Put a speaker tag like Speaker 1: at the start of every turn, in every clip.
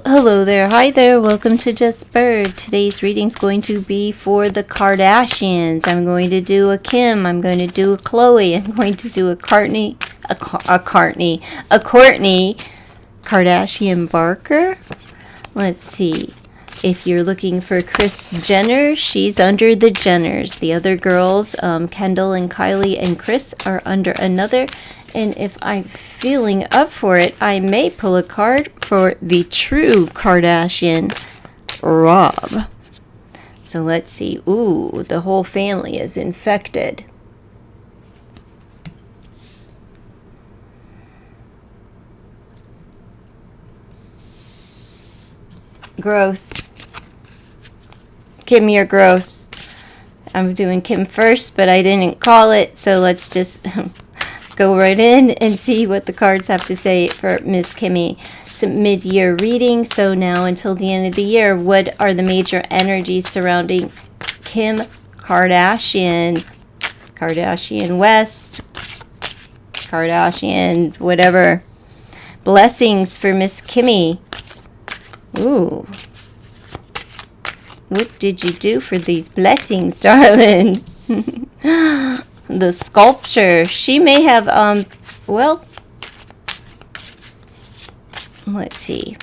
Speaker 1: Hello there, hi there, welcome to Just Bird. Today's reading's going to be for the Kardashians. I'm going to do a Kim, I'm going to do a Khloe, I'm going to do a Kourtney Kardashian Barker. Let's see. If you're looking for Kris Jenner, she's under the Jenners. The other girls, Kendall and Kylie and Kris, are under another. And if I'm feeling up for it, I may pull a card for the true Kardashian, Rob. So let's see. Ooh, the whole family is infected. Gross. Kim, you're gross. I'm doing Kim first, but I didn't call it, so let's just go right in and see what the cards have to say for Miss Kimmy. It's a mid-year reading, so now until the end of the year, what are the major energies surrounding Kim Kardashian? Kardashian West, Kardashian whatever. Blessings for Miss Kimmy. Ooh. What did you do for these blessings, darling? The sculpture. She may have, well, let's see.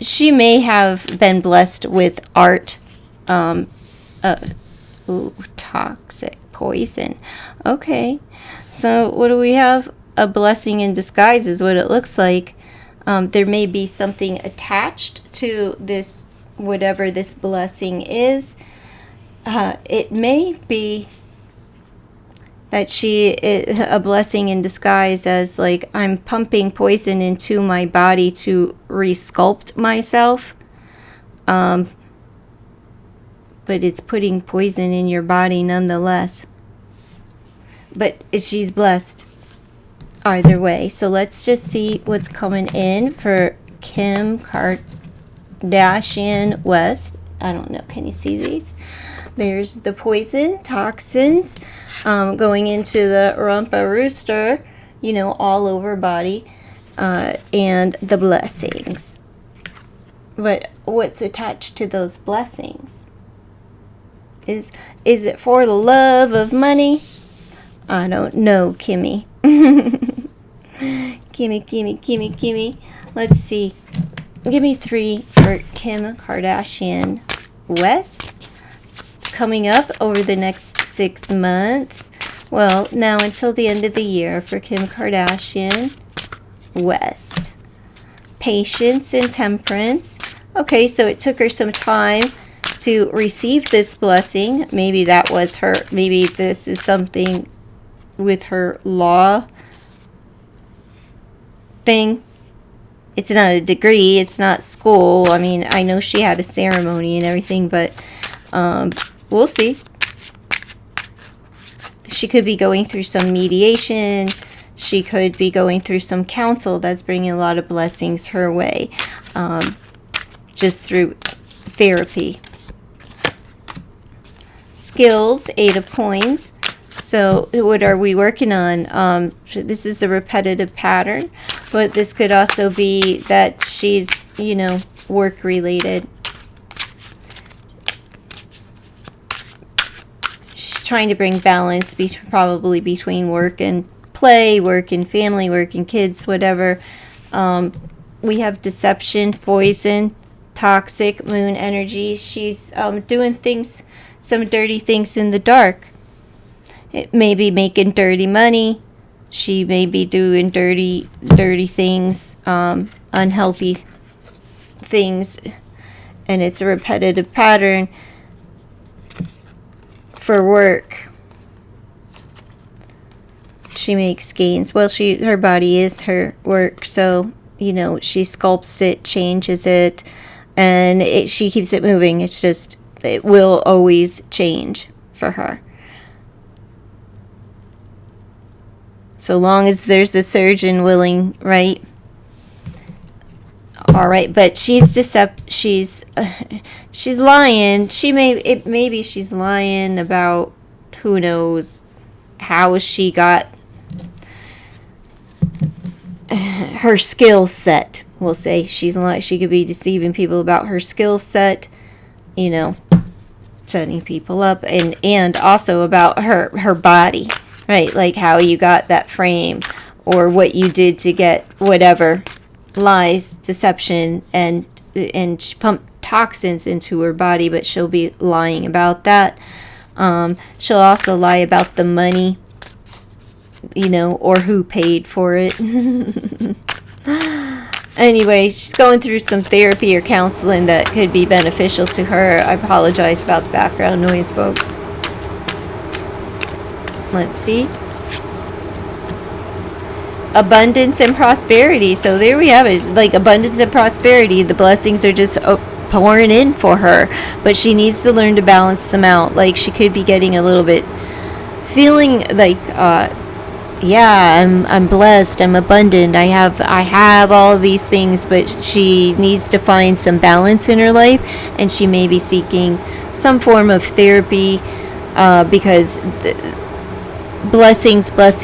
Speaker 1: She may have been blessed with art. Ooh, toxic poison. Okay. So what do we have? A blessing in disguise is what it looks like. There may be something attached to this, whatever this blessing is. It may be that she is a blessing in disguise as like, I'm pumping poison into my body to resculpt myself. But it's putting poison in your body nonetheless. But she's blessed either way. So let's just see what's coming in for Kim Kardashian West. I don't know. Can you see these? There's the poison, toxins, going into the rumpa rooster, you know, all over body, and the blessings. But what's attached to those blessings? Is it for the love of money? I don't know, Kimmy. Kimmy. Let's see. Give me 3 for Kim Kardashian West. It's coming up over the next 6 months. Well, now until the end of the year for Kim Kardashian West. Patience and temperance. Okay, so it took her some time to receive this blessing. Maybe that was her. Maybe this is something with her law thing. It's not a degree, it's not school. I mean, I know she had a ceremony and everything, but we'll see. She could be going through some mediation. She could be going through some counsel that's bringing a lot of blessings her way, just through therapy. Skills, 8 of coins. So what are we working on? This is a repetitive pattern, but this could also be that she's, you know, work related. She's trying to bring balance probably between work and play, work and family, work and kids, whatever. We have deception, poison, toxic, moon energy. She's doing things, some dirty things in the dark. It may be making dirty money. She may be doing dirty things, unhealthy things, and it's a repetitive pattern for work. She makes gains. Well, her body is her work, so you know she sculpts it, changes it, and she keeps it moving. It's just it will always change for her. So long as there's a surgeon willing, right? All right, but she's lying. Maybe she's lying about who knows how she got her skill set, we'll say she could be deceiving people about her skill set, you know, setting people up, and also about her body, right? Like how you got that frame, or what you did to get whatever, lies, deception, and she pumped toxins into her body, but she'll be lying about that. She'll also lie about the money, you know, or who paid for it. Anyway, she's going through some therapy or counseling that could be beneficial to her. I apologize about the background noise, folks. Let's see. Abundance and prosperity. So there we have it. Like abundance and prosperity. The blessings are just pouring in for her. But she needs to learn to balance them out. Like she could be getting a little bit feeling like yeah, I'm blessed, I'm abundant, I have all these things, but she needs to find some balance in her life, and she may be seeking some form of therapy, because blessings, but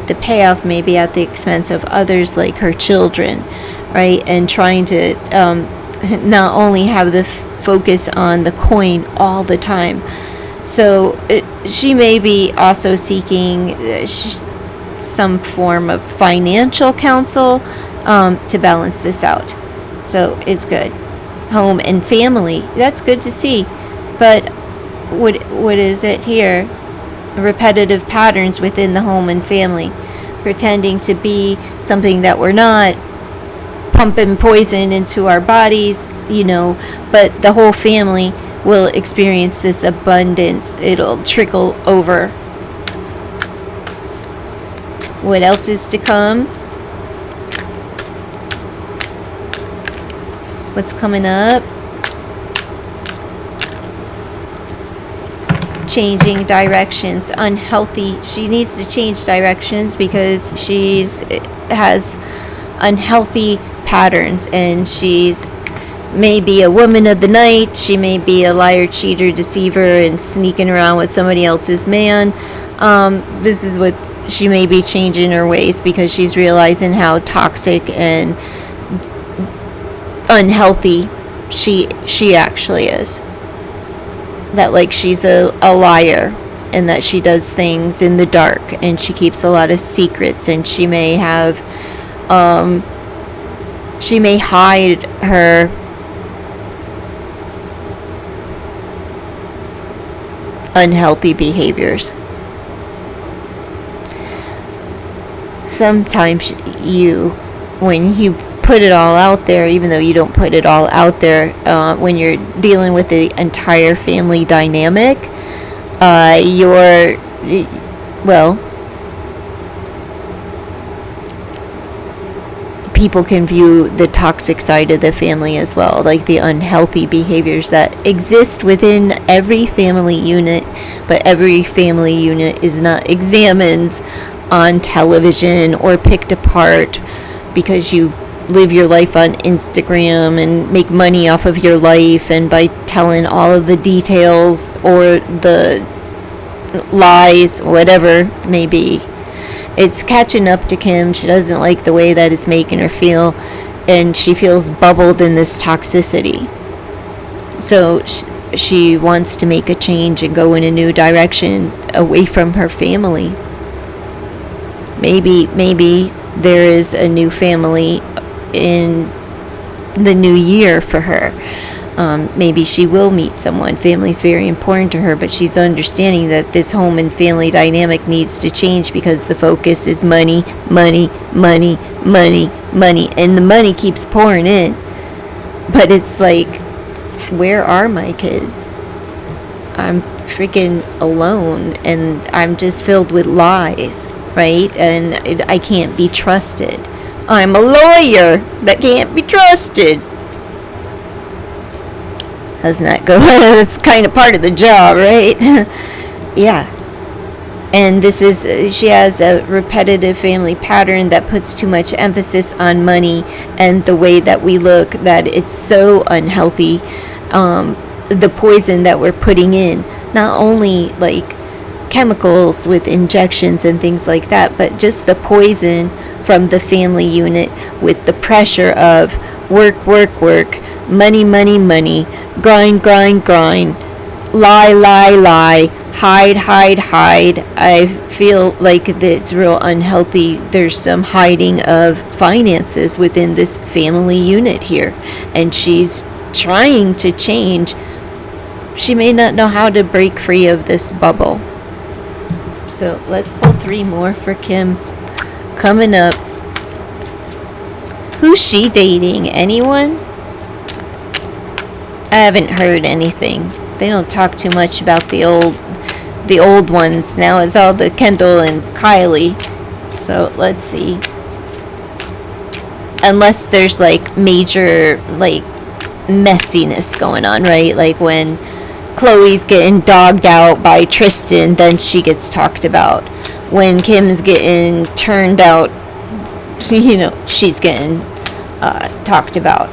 Speaker 1: the payoff may be at the expense of others, like her children, right? And trying to not only have the focus on the coin all the time. So she may be also seeking some form of financial counsel to balance this out. So it's good. Home and family, that's good to see. But what is it here? Repetitive patterns within the home and family. Pretending to be something that we're not. Pumping poison into our bodies, you know, but the whole family will experience this abundance. It'll trickle over. What else is to come? What's coming up? Changing directions. Unhealthy. She needs to change directions because has unhealthy patterns, and she's may be a woman of the night. She may be a liar, cheater, deceiver, and sneaking around with somebody else's man. This is what she may be changing her ways, because she's realizing how toxic and unhealthy she actually is. That like she's a liar, and that she does things in the dark, and she keeps a lot of secrets, and she may have she may hide her unhealthy behaviors. Sometimes when you put it all out there, even though you don't put it all out there, when you're dealing with the entire family dynamic, people can view the toxic side of the family as well, like the unhealthy behaviors that exist within every family unit, but every family unit is not examined on television or picked apart because you live your life on Instagram and make money off of your life, and by telling all of the details or the lies, whatever it may be. It's catching up to Kim. She doesn't like the way that it's making her feel, and she feels bubbled in this toxicity. So she wants to make a change and go in a new direction away from her family. Maybe there is a new family in the new year for her. Maybe she will meet someone. Family's very important to her, but she's understanding that this home and family dynamic needs to change because the focus is money, and the money keeps pouring in. But it's like, where are my kids? I'm freaking alone, and I'm just filled with lies, right? And I can't be trusted. I'm a lawyer that can't be trusted. Doesn't that go? That's kind of part of the job, right? Yeah. And she has a repetitive family pattern that puts too much emphasis on money and the way that we look, that it's so unhealthy. The poison that we're putting in, not only like chemicals with injections and things like that, but just the poison from the family unit with the pressure of work, work, work, money, money, money, grind, grind, grind, lie, lie, lie, hide, hide, hide. I feel like it's real unhealthy. There's some hiding of finances within this family unit here, and she's trying to change. She may not know how to break free of this bubble. So let's pull 3 more for Kim. Coming up. Who's she dating? Anyone? I haven't heard anything. They don't talk too much about the old ones. Now it's all the Kendall and Kylie. So let's see. Unless there's like major like messiness going on, right? Like when Chloe's getting dogged out by Tristan, then she gets talked about. When Kim's getting turned out, she's getting talked about.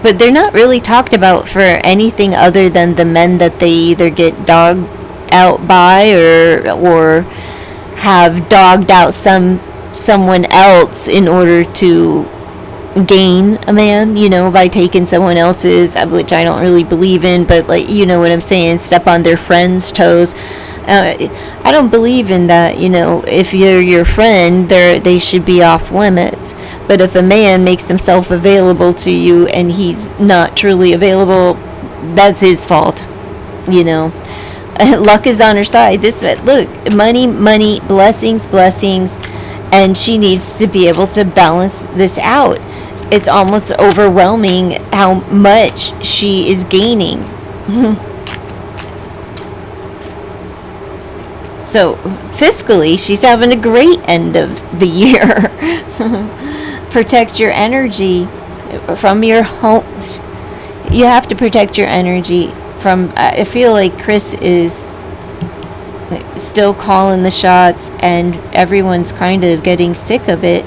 Speaker 1: But they're not really talked about for anything other than the men that they either get dogged out by or have dogged out someone else in order to gain a man, by taking someone else's, which I don't really believe in, but like, what I'm saying, step on their friends' toes. I don't believe in that. If you're your friend, they should be off limits. But if a man makes himself available to you and he's not truly available, that's his fault. Luck is on her side. Look, money, money, blessings, blessings, and she needs to be able to balance this out. It's almost overwhelming how much she is gaining. So, fiscally, she's having a great end of the year. Protect your energy from your home. You have to protect your energy from... I feel like Chris is still calling the shots, and everyone's kind of getting sick of it.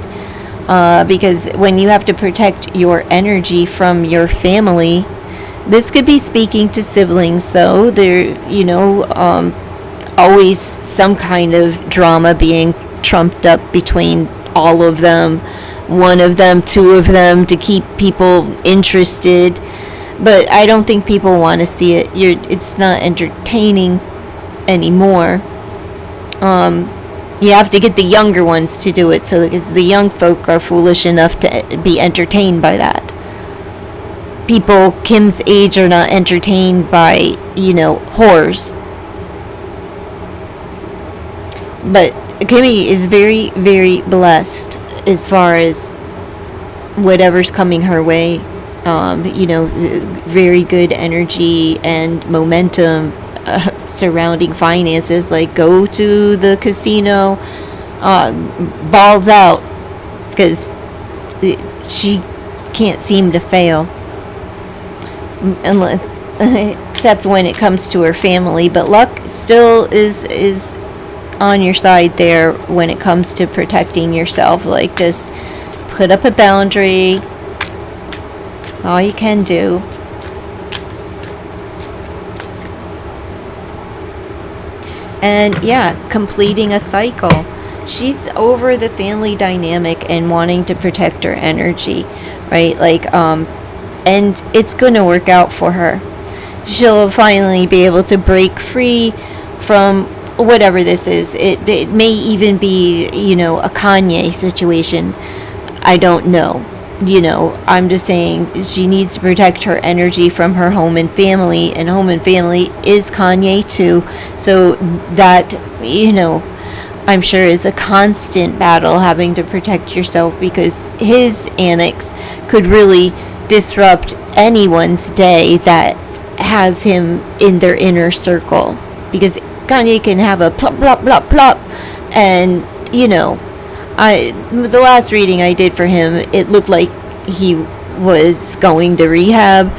Speaker 1: Because when you have to protect your energy from your family, this could be speaking to siblings, though. There, always some kind of drama being trumped up between all of them, one of them, 2 of them, to keep people interested. But I don't think people want to see it. It's not entertaining anymore. You have to get the younger ones to do it, so because the young folk are foolish enough to be entertained by that. People Kim's age are not entertained by, whores. But Kimmy is very, very blessed as far as whatever's coming her way. Very good energy and momentum surrounding finances. Like, go to the casino, balls out, because she can't seem to fail. Except when it comes to her family. But luck still is on your side there when it comes to protecting yourself. Like, just put up a boundary. All you can do. And completing a cycle. She's over the family dynamic and wanting to protect her energy, right? Like, and it's gonna work out for her. She'll finally be able to break free from whatever this is. It may even be, a Kanye situation. I don't know. I'm just saying she needs to protect her energy from her home and family, and home and family is Kanye too. So that, I'm sure is a constant battle, having to protect yourself, because his annex could really disrupt anyone's day that has him in their inner circle, because Kanye can have a plop, plop, plop, plop, and, the last reading I did for him, it looked like he was going to rehab.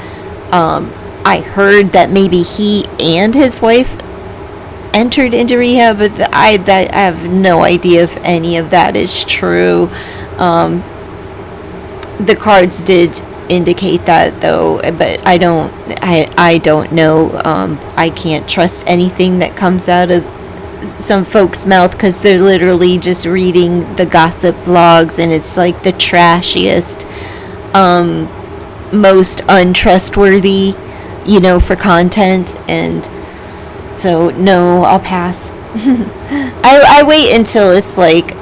Speaker 1: I heard that maybe he and his wife entered into rehab, but I have no idea if any of that is true. The cards did indicate that, though, but I don't know. I can't trust anything that comes out of some folks' mouth because they're literally just reading the gossip blogs, and it's like the trashiest, most untrustworthy, for content. And so no, I'll pass. I wait until it's like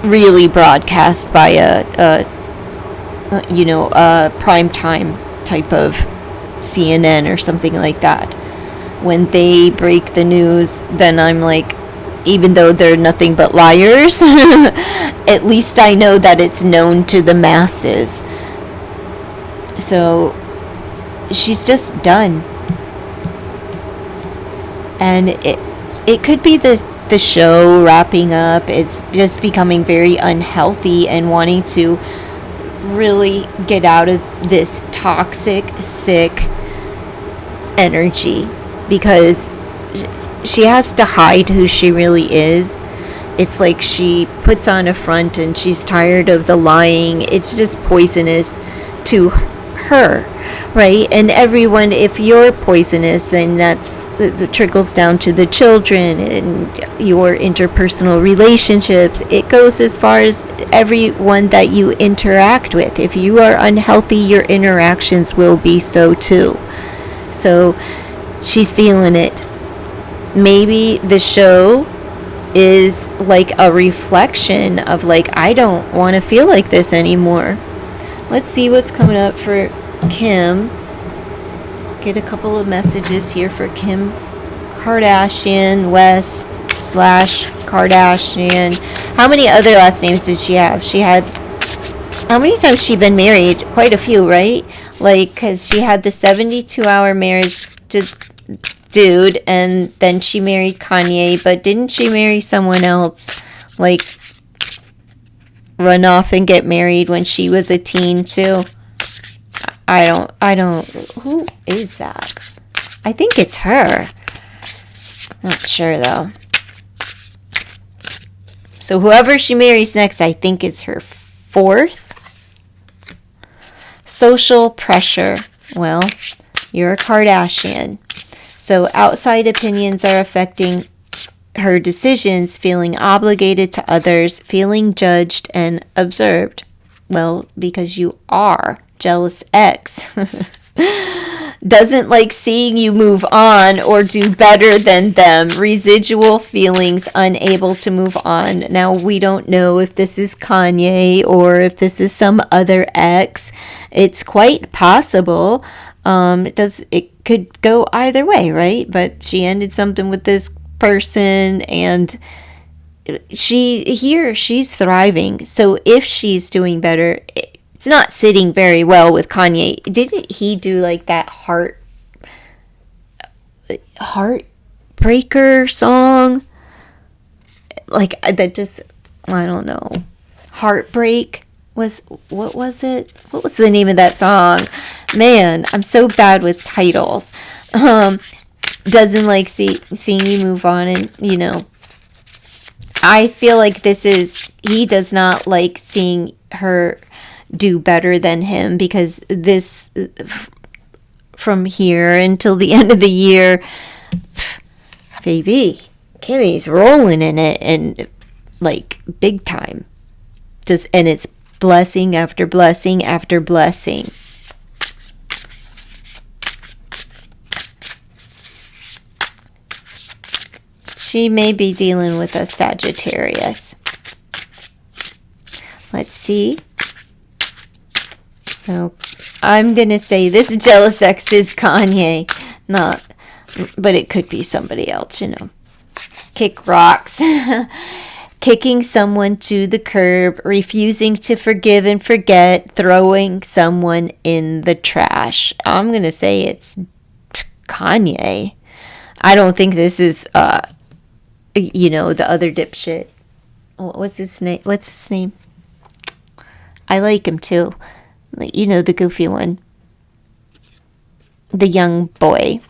Speaker 1: really broadcast by a prime time type of CNN or something like that. When they break the news, then I'm like, even though they're nothing but liars, at least I know that it's known to the masses. So she's just done. And it could be the show wrapping up. It's just becoming very unhealthy and wanting to really get out of this toxic, sick energy, because she has to hide who she really is. It's like she puts on a front and she's tired of the lying. It's just poisonous to her, right? And everyone, if you're poisonous, then that's it trickles down to the children and your interpersonal relationships. It goes as far as everyone that you interact with. If you are unhealthy, your interactions will be so too. So she's feeling it. Maybe the show is like a reflection of like, I don't want to feel like this anymore. Let's see what's coming up for Kim. Get a couple of messages here for Kim Kardashian West / Kardashian. How many other last names did she have? How many times she been married? Quite a few, right? Like, because she had the 72-hour marriage to dude, and then she married Kanye, but didn't she marry someone else? Like, run off and get married when she was a teen too? I don't, who is that? I think it's her. Not sure though. So whoever she marries next, I think is her fourth. Social pressure. Well, you're a Kardashian. So outside opinions are affecting her decisions, feeling obligated to others, feeling judged and observed. Well, because you are. Jealous ex. Doesn't like seeing you move on or do better than them. Residual feelings, unable to move on. Now, we don't know if this is Kanye or if this is some other ex. It's quite possible. It could go either way, right? But she ended something with this person, and she's thriving. So if she's doing better, it's not sitting very well with Kanye. Didn't he do like that heartbreaker song? Like that just, I don't know. Heartbreak what was it? What was the name of that song? Man, I'm so bad with titles. Doesn't like seeing you move on, and I feel like he does not like seeing her do better than him, because this, from here until the end of the year, baby, Kimmy's rolling in it, and like big time. And it's blessing after blessing after blessing. She may be dealing with a Sagittarius. Let's see. So I'm going to say this jealous ex is Kanye. But it could be somebody else, Kick rocks. Kicking someone to the curb, refusing to forgive and forget, throwing someone in the trash. I'm going to say it's Kanye. I don't think this is, the other dipshit. What's his name? I like him too. The goofy one. The young boy.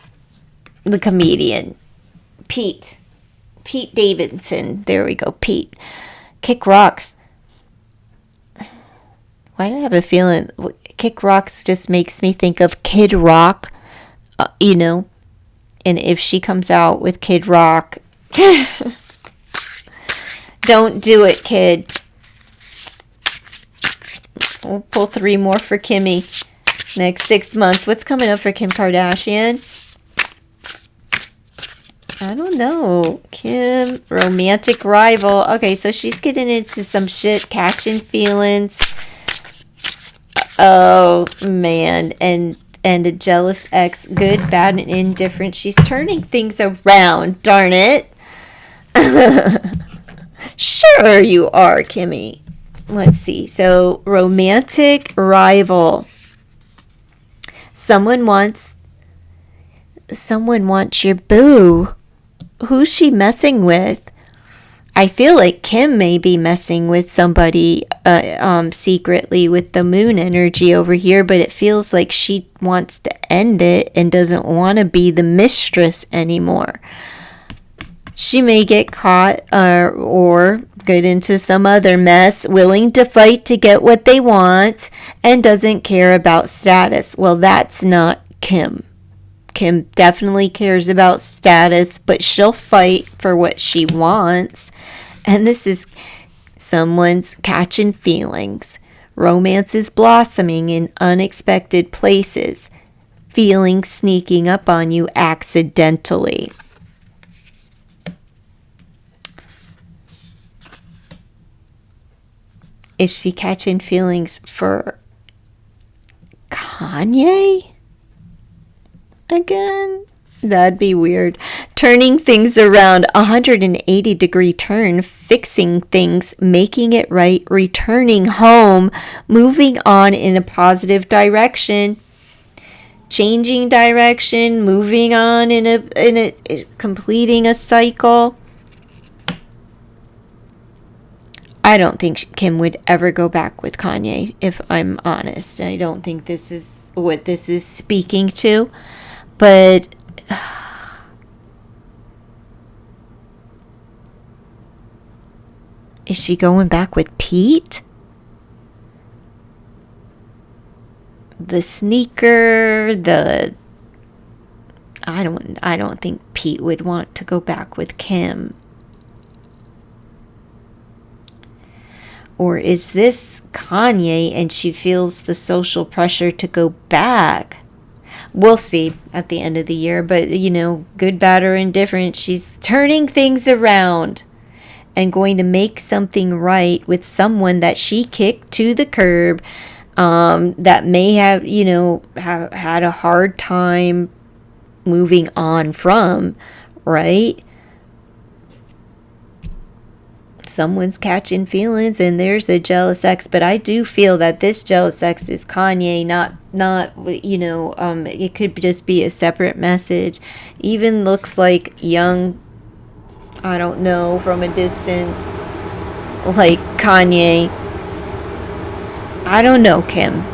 Speaker 1: The comedian. Pete Davidson. There we go, Pete. Kick rocks. Why do I have a feeling Kick Rocks just makes me think of Kid Rock, And if she comes out with Kid Rock, Don't do it, kid. We'll pull 3 more for Kimmy. Next 6 months. What's coming up for Kim Kardashian? I don't know. Kim, romantic rival. Okay, so she's getting into some shit, catching feelings. Oh, man. And a jealous ex. Good, bad, and indifferent. She's turning things around, darn it. Sure you are, Kimmy. Let's see. So, romantic rival. Someone wants your boo. Who's she messing with? I feel like Kim may be messing with somebody secretly with the moon energy over here, but it feels like she wants to end it and doesn't want to be the mistress anymore. She may get caught or get into some other mess, willing to fight to get what they want, and doesn't care about status. Well, that's not Kim. Kim definitely cares about status, but she'll fight for what she wants. And this is someone's catching feelings. Romance is blossoming in unexpected places. Feelings sneaking up on you accidentally. Is she catching feelings for Kanye? Again? That'd be weird. Turning things around, 180-degree turn, fixing things, making it right, returning home, moving on in a positive direction, changing direction, moving on in a completing a cycle. I don't think Kim would ever go back with Kanye, if I'm honest. I don't think this is what this is speaking to. But is she going back with Pete? The sneaker, I don't think Pete would want to go back with Kim. Or is this Kanye and she feels the social pressure to go back? We'll see at the end of the year. But, good, bad, or indifferent, she's turning things around and going to make something right with someone that she kicked to the curb, that may have, have had a hard time moving on from, right? Someone's catching feelings and there's a jealous ex, but I do feel that this jealous ex is Kanye, not it could just be a separate message. Even looks like young, I don't know, from a distance, like Kanye. I don't know, Kim.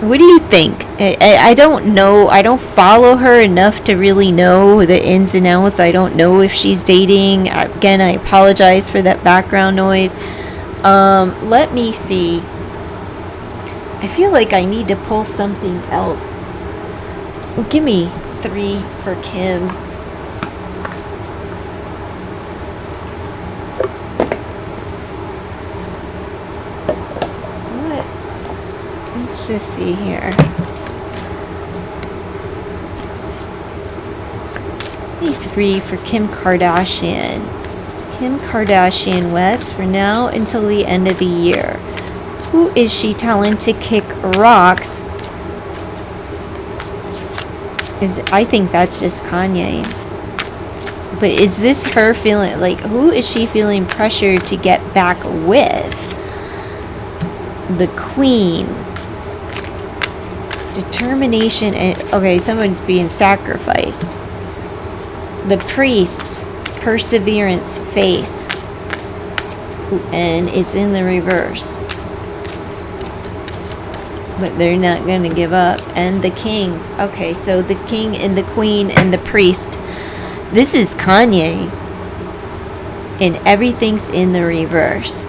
Speaker 1: What do you think? I don't know. I don't follow her enough to really know the ins and outs. I don't know if she's dating. Again, I apologize for that background noise. Let me see. I feel like I need to pull something else. Give me 3 for Kim. Let's just see here. 3 for Kim Kardashian. Kim Kardashian West for now until the end of the year. Who is she telling to kick rocks? I think that's just Kanye. But is this her feeling, like, who is she feeling pressured to get back with? The Queen. Determination and, okay, someone's being sacrificed. The Priest. Perseverance, faith. And it's in the reverse. But they're not going to give up. And the King. Okay, so the King and the Queen and the Priest. This is Kanye. And everything's in the reverse.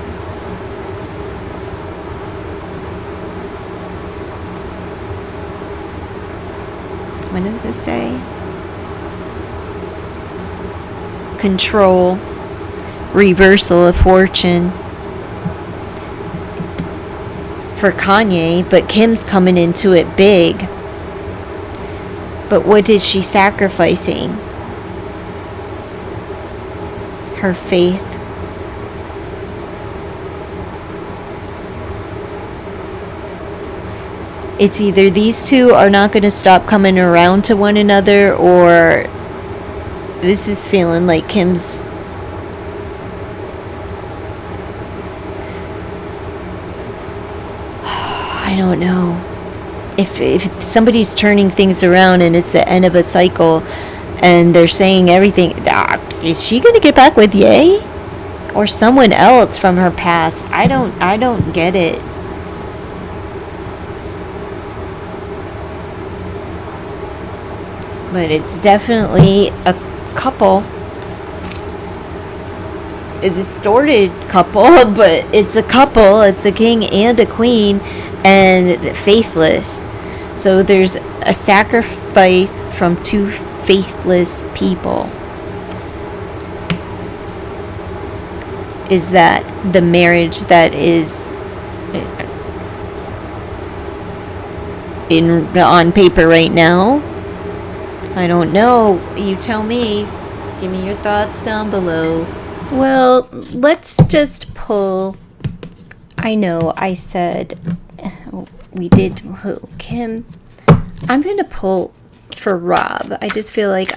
Speaker 1: What does it say? control, reversal of fortune for Kanye, but Kim's coming into it big. But what is she sacrificing? Her faith. It's either these two are not going to stop coming around to one another, or this is feeling like Kim's I don't know. If somebody's turning things around and it's the end of a cycle and they're saying everything, is she going to get back with Ye? Or someone else from her past? I don't get it. But it's definitely a couple. A distorted couple, but it's a couple. It's a king and a queen, and faithless. So there's a sacrifice from two faithless people. Is that the marriage that is on paper right now? I don't know. You tell me. Give me your thoughts down below. Well, let's just pull. I know I said we did Kim. I'm going to pull for Rob. I just feel like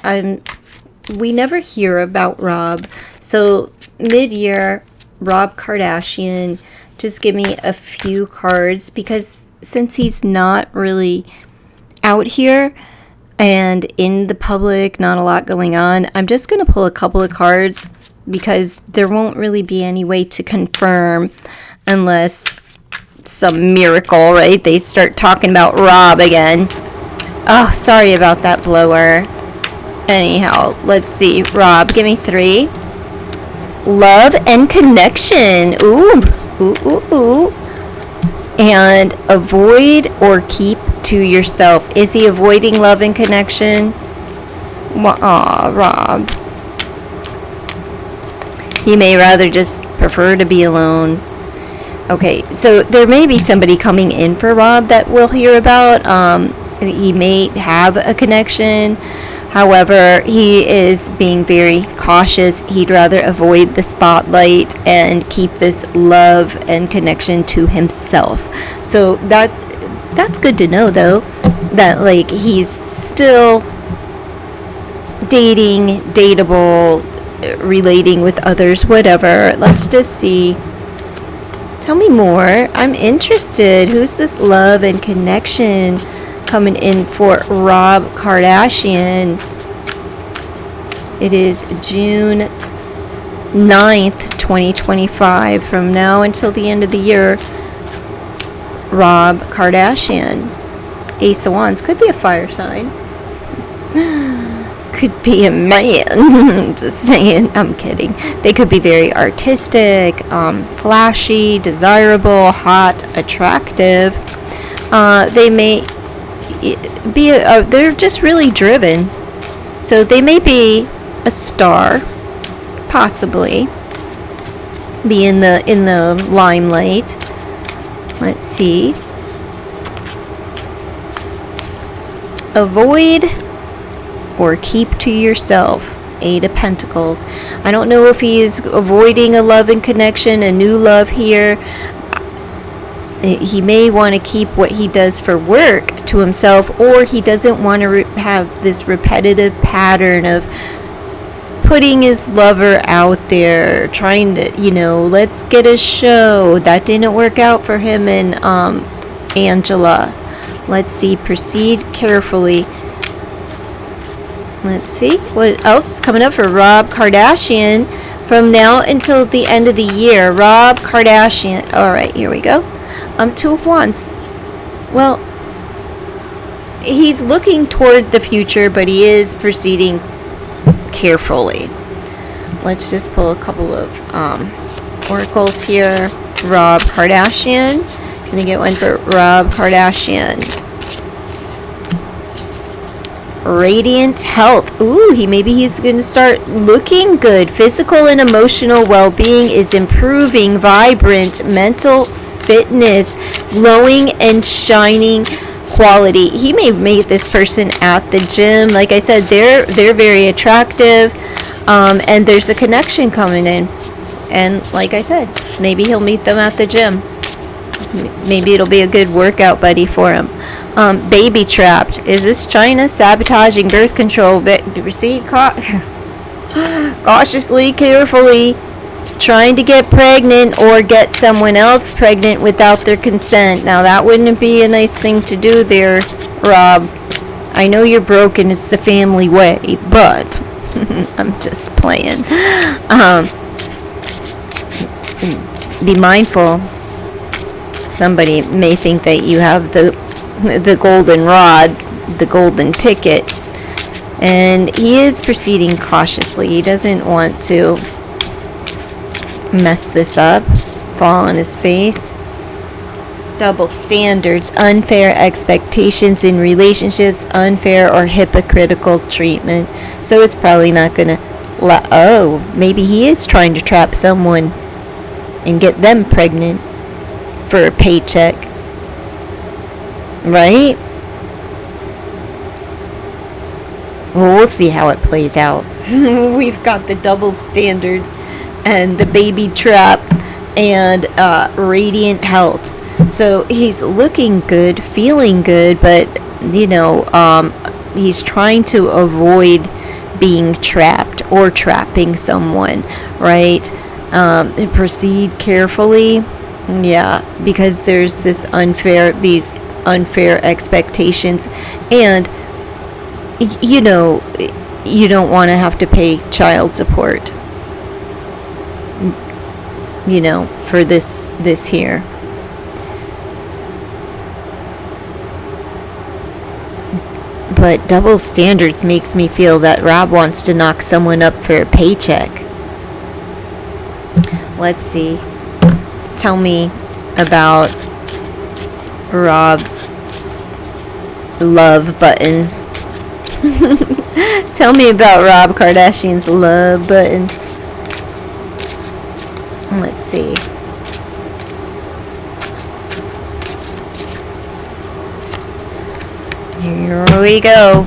Speaker 1: we never hear about Rob. So mid-year, Rob Kardashian, just give me a few cards, because since he's not really out here and in the public, not a lot going on, I'm just going to pull a couple of cards, because there won't really be any way to confirm unless some miracle, right? They start talking about Rob again. Oh, sorry about that blower. Anyhow, let's see. Rob, give me 3. Love and connection. Ooh, ooh, ooh, ooh. And avoid or keep to yourself. Is he avoiding love and connection? Aw, Rob. He may rather just prefer to be alone. Okay, so there may be somebody coming in for Rob that we'll hear about. He may have a connection. However, he is being very cautious. He'd rather avoid the spotlight and keep this love and connection to himself. So that's good to know, though, that like he's still dateable, relating with others, whatever. Let's just see. Tell me more. I'm interested. Who's this love and connection coming in for Rob Kardashian? It is June 9th, 2025. From now until the end of the year, Rob Kardashian. Ace of Wands. Could be a fire sign. Could be a man. Just saying. I'm kidding. They could be very artistic, flashy, desirable, hot, attractive. They may be they're just really driven. So they may be a star, possibly be in the limelight. Let's see. Avoid or keep to yourself. 8 of Pentacles. I don't know if he is avoiding a love and connection, a new love here. He may want to keep what he does for work to himself, or he doesn't want to have this repetitive pattern of putting his lover out there, trying to, let's get a show. That didn't work out for him and Angela. Let's see. Proceed carefully. Let's see. What else is coming up for Rob Kardashian from now until the end of the year? Rob Kardashian. All right, here we go. 2 of Wands. Well, he's looking toward the future, but he is proceeding carefully. Let's just pull a couple of oracles here. Rob Kardashian. Can I get one for Rob Kardashian? radiant health. Ooh, he's going to start looking good. Physical and emotional well-being is improving. Vibrant mental fitness, glowing and shining quality. He may meet this person at the gym. Like I said, they're very attractive, and there's a connection coming in. And like I said, maybe he'll meet them at the gym. Maybe it'll be a good workout buddy for him. Baby trapped. Is this China sabotaging birth control? Proceed cautiously, carefully, trying to get pregnant or get someone else pregnant without their consent. Now that wouldn't be a nice thing to do there, Rob. I know you're broken, it's the family way, but I'm just playing. Be mindful. Somebody may think that you have the golden rod, the golden ticket, and he is proceeding cautiously. He doesn't want to mess this up, fall on his face. Double standards, unfair expectations in relationships, unfair or hypocritical treatment. So it's probably not gonna maybe he is trying to trap someone and get them pregnant for a paycheck, right? Well, we'll see how it plays out. We've got the double standards and the baby trap and radiant health. So he's looking good, feeling good, but he's trying to avoid being trapped or trapping someone, right? Proceed carefully. Yeah, because there's these unfair expectations, and you don't want to have to pay child support, for this here. But double standards makes me feel that Rob wants to knock someone up for a paycheck. Let's see. Tell me about Rob's love button. Tell me about Rob Kardashian's love button. Let's see. Here we go.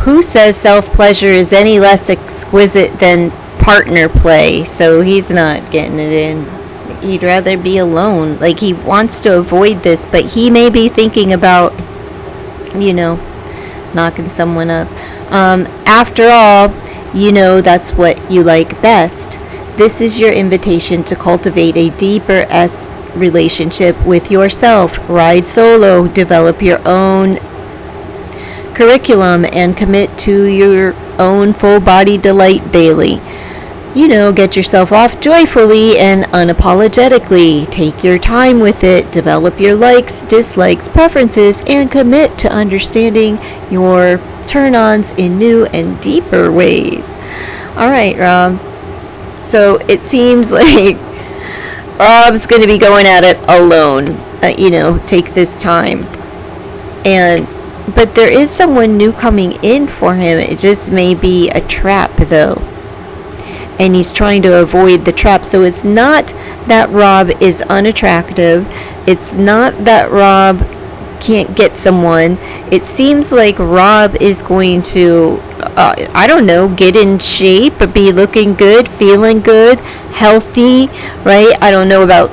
Speaker 1: Who says self-pleasure is any less exquisite than partner play? So he's not getting it in. He'd rather be alone. Like, he wants to avoid this, but he may be thinking about, knocking someone up. After all, that's what you like best. This is your invitation to cultivate a deeper relationship with yourself. Ride solo, develop your own curriculum, and commit to your own full body delight daily. Get yourself off joyfully and unapologetically. Take your time with it. Develop your likes, dislikes, preferences, and commit to understanding your turn-ons in new and deeper ways. All right, Rob. So it seems like Rob's going to be going at it alone. Take this time. But there is someone new coming in for him. It just may be a trap, though. And he's trying to avoid the trap. So it's not that Rob is unattractive. It's not that Rob can't get someone. It seems like Rob is going to, get in shape, be looking good, feeling good, healthy, right? I don't know about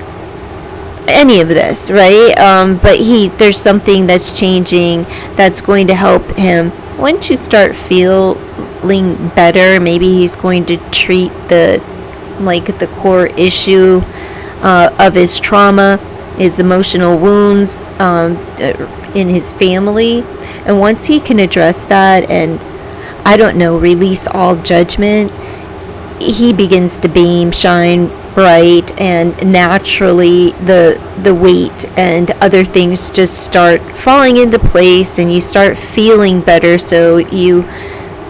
Speaker 1: any of this, right? But there's something that's changing that's going to help him. Once you start feeling better, maybe he's going to treat the core issue of his trauma, his emotional wounds in his family. And once he can address that and, release all judgment, he begins to beam, shine bright, and naturally the weight and other things just start falling into place, and you start feeling better, so you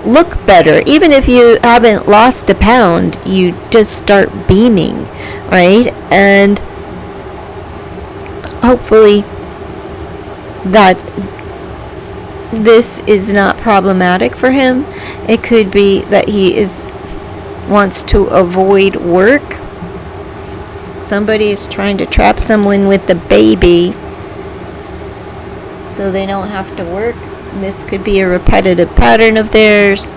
Speaker 1: look better. Even if you haven't lost a pound, you just start beaming, right? And hopefully that this is not problematic for him. It could be that he wants to avoid work. Somebody is trying to trap someone with the baby so they don't have to work. And this could be a repetitive pattern of theirs.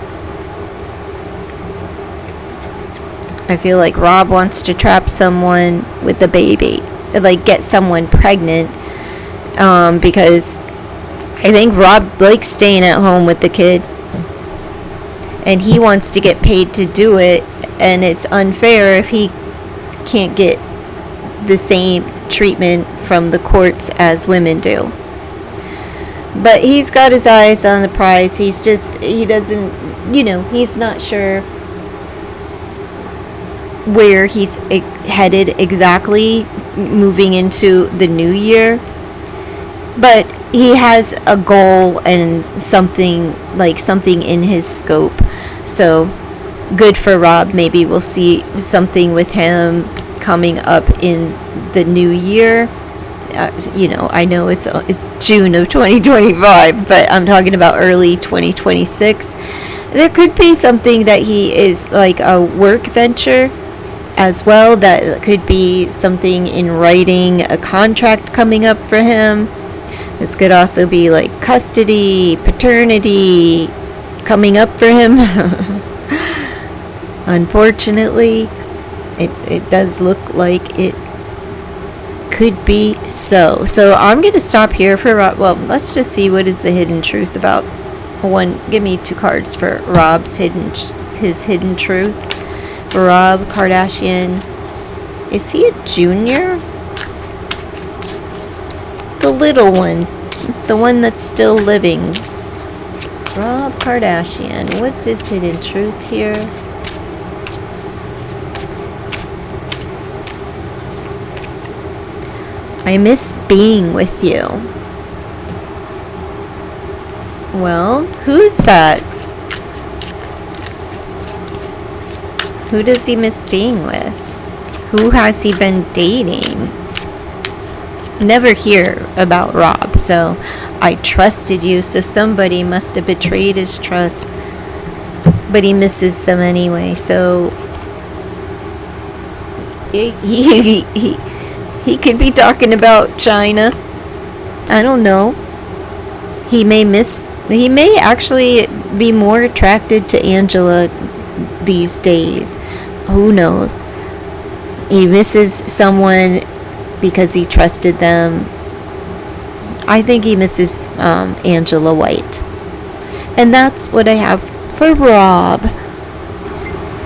Speaker 1: I feel like Rob wants to trap someone with the baby, like get someone pregnant, because I think Rob likes staying at home with the kid, and he wants to get paid to do it, and it's unfair if he can't get the same treatment from the courts as women do. But he's got his eyes on the prize. He doesn't, he's not sure where he's headed exactly moving into the new year, but he has a goal and something in his scope. So good for Rob. Maybe we'll see something with him coming up in the new year. I know it's June of 2025, but I'm talking about early 2026. There could be something that he is like a work venture as well. That could be something in writing, a contract coming up for him. This could also be like custody, paternity coming up for him. Unfortunately, it does look like it could be so. So I'm going to stop here for Rob. Well, let's just see what is the hidden truth about one. Give me 2 cards for Rob's hidden truth. Rob Kardashian, is he a junior? The little one, the one that's still living. Rob Kardashian, what's his hidden truth here? I miss being with you. Well, who's that? Who does he miss being with? Who has he been dating? Never hear about Rob, so I trusted you, so somebody must have betrayed his trust, but he misses them anyway, so he could be talking about China. I don't know. He may actually be more attracted to Angela these days. Who knows? He misses someone because he trusted them. I think he misses Angela White. And that's what I have for Rob.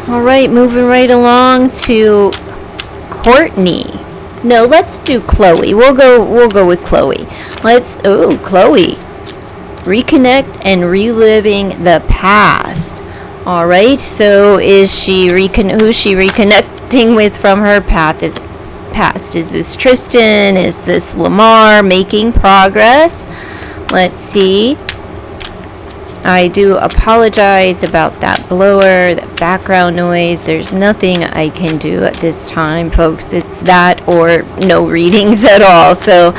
Speaker 1: Alright, moving right along to Kourtney. No, let's do Khloe. We'll go with Khloe. Khloe. Reconnect and reliving the past. All right. So who's she reconnecting with from her past? Is this Tristan? Is this Lamar? Making progress. Let's see. I do apologize about that blower, that background noise. There's nothing I can do at this time, folks. It's that or no readings at all. So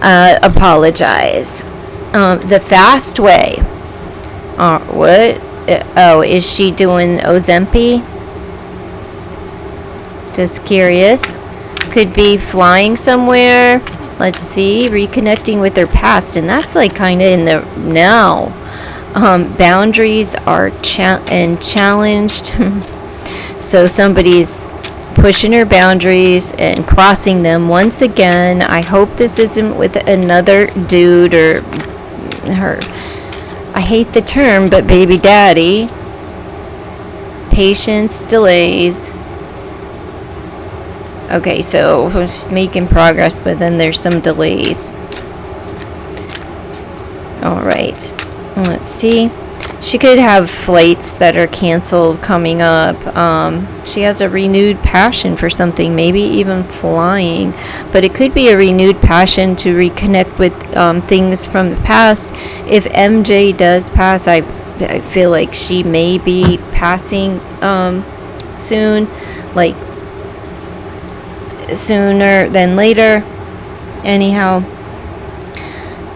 Speaker 1: apologize. The fast way. What? Is she doing Ozempic? Just curious. Could be flying somewhere. Let's see. Reconnecting with her past. And that's like kind of in the now. Boundaries are challenged. So somebody's pushing her boundaries and crossing them once again. I hope this isn't with another dude or her. I hate the term, but baby daddy. Patience, delays. Okay, so she's making progress, but then there's some delays. All right. Let's see. She could have flights that are canceled coming up. She has a renewed passion for something, maybe even flying. But it could be a renewed passion to reconnect with things from the past. If MJ does pass, I feel like she may be passing soon. Like, sooner than later. Anyhow.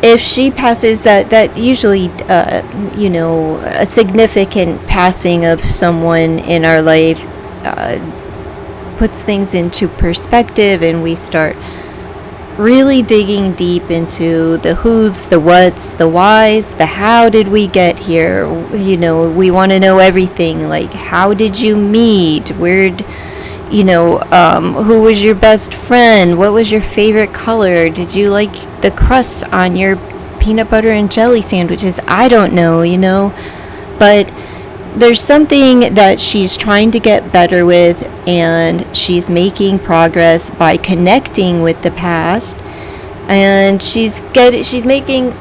Speaker 1: if she passes, that usually, a significant passing of someone in our life puts things into perspective, and we start really digging deep into the who's, the what's, the why's, the how did we get here. We want to know everything, like how did you meet, who was your best friend, what was your favorite color, did you like the crust on your peanut butter and jelly sandwiches. I don't know, but there's something that she's trying to get better with, and she's making progress by connecting with the past, and she's making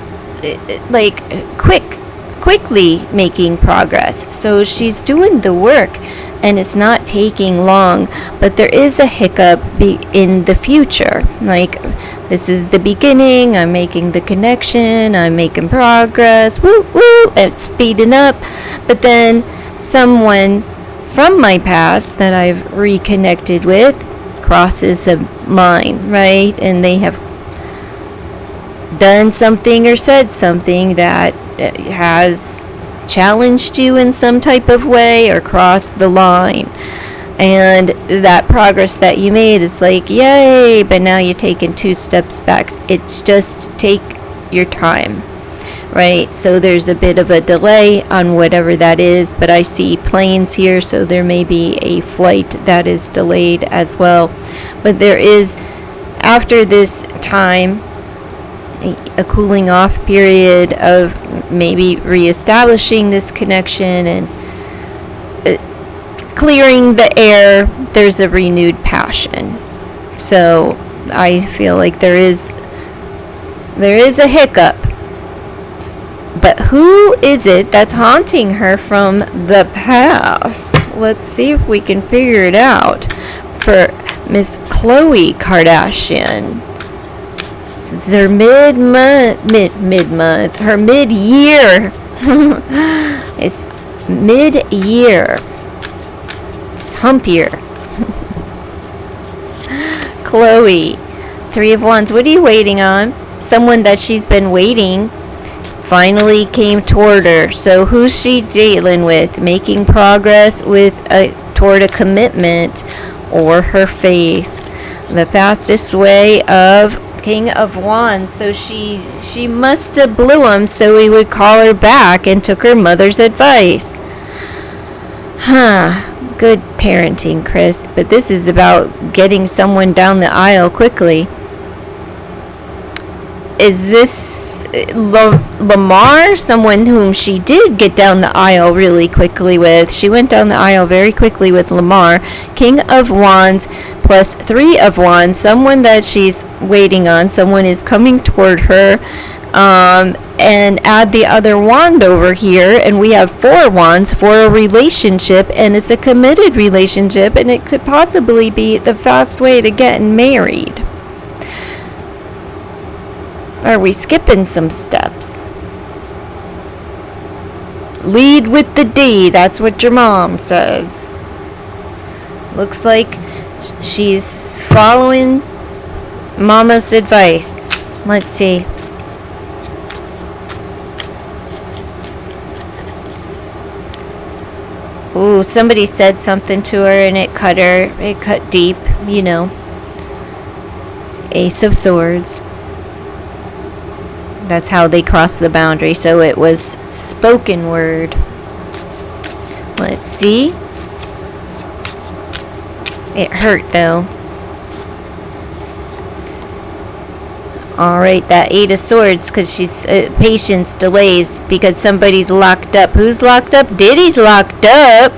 Speaker 1: quickly making progress. So she's doing the work, and it's not taking long, but there is a hiccup in the future. Like, this is the beginning, I'm making the connection, I'm making progress, woo, it's speeding up, but then someone from my past that I've reconnected with crosses the line, right? And they have done something or said something that has challenged you in some type of way or crossed the line, and that progress that you made is like, yay, but now you're taking 2 steps back. It's just take your time, right? So there's a bit of a delay on whatever that is, but I see planes here, so there may be a flight that is delayed as well. But there is, after this time, a cooling off period of maybe reestablishing this connection and clearing the air. There's a renewed passion. So I feel like there is a hiccup. But who is it that's haunting her from the past? Let's see if we can figure it out for Miss Khloe Kardashian. This is her mid-month, her mid-year. It's mid-year. It's hump year. Khloe, 3 of Wands. What are you waiting on? Someone that she's been waiting finally came toward her. So who's she dealing with? Making progress toward a commitment or her faith. The fastest way of King of Wands. So she must have blew him so he would call her back and took her mother's advice. Good parenting, Chris. But this is about getting someone down the aisle quickly. Is this Lamar, someone whom she did get down the aisle really quickly with? She went down the aisle very quickly with Lamar. King of Wands plus 3 of Wands, someone that she's waiting on. Someone is coming toward her. And add the other wand over here, and we have 4 wands for a relationship, and it's a committed relationship, and it could possibly be the fast way to getting married. Are we skipping some steps? Lead with the D. That's what your mom says. Looks like she's following Mama's advice. Let's see. Ooh, somebody said something to her and it cut her. It cut deep, Ace of Swords. That's how they crossed the boundary. So it was spoken word. Let's see. It hurt though. Alright, that 8 of Swords, because she's patience delays because somebody's locked up. Who's locked up? Diddy's locked up.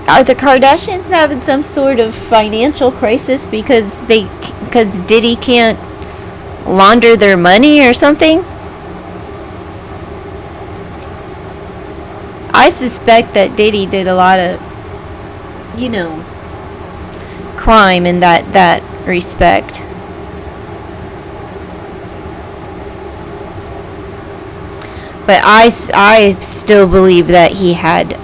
Speaker 1: Are the Kardashians having some sort of financial crisis because Diddy can't launder their money or something? I suspect that Diddy did a lot of, crime in that respect. But I still believe that he had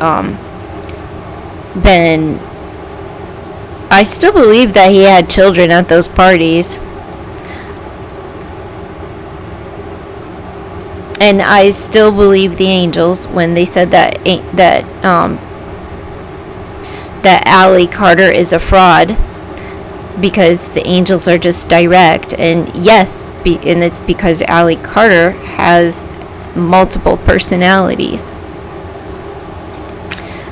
Speaker 1: been I still believe that he had children at those parties. And I still believe the angels when they said that Allie Carter is a fraud, because the angels are just direct. And yes, and it's because Allie Carter has multiple personalities.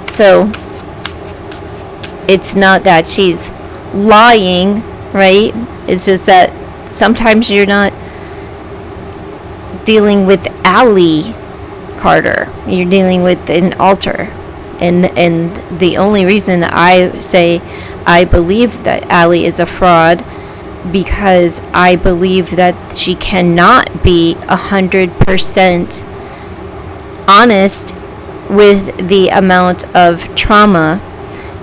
Speaker 1: So it's not that she's lying, right? It's just that sometimes you're not dealing with Allie Carter. You're dealing with an alter. And the only reason I say I believe that Allie is a fraud, because I believe that she cannot be 100% honest with the amount of trauma.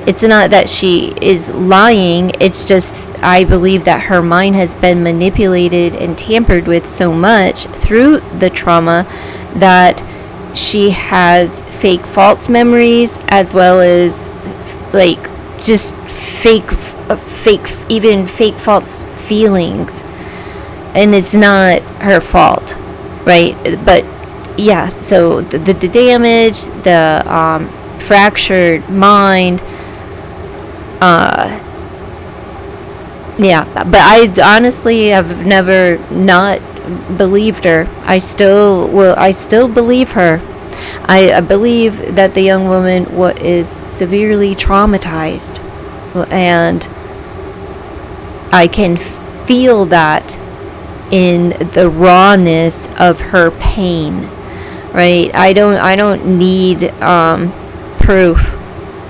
Speaker 1: It's not that she is lying, it's just I believe that her mind has been manipulated and tampered with so much through the trauma that she has fake false memories, as well as like just fake even fake false feelings. And it's not her fault, right? But yeah, so the damage, the fractured mind, yeah, but I honestly have never not believed her. I still believe her. I believe that the young woman is severely traumatized, and I can feel that in the rawness of her pain, right? I don't need proof.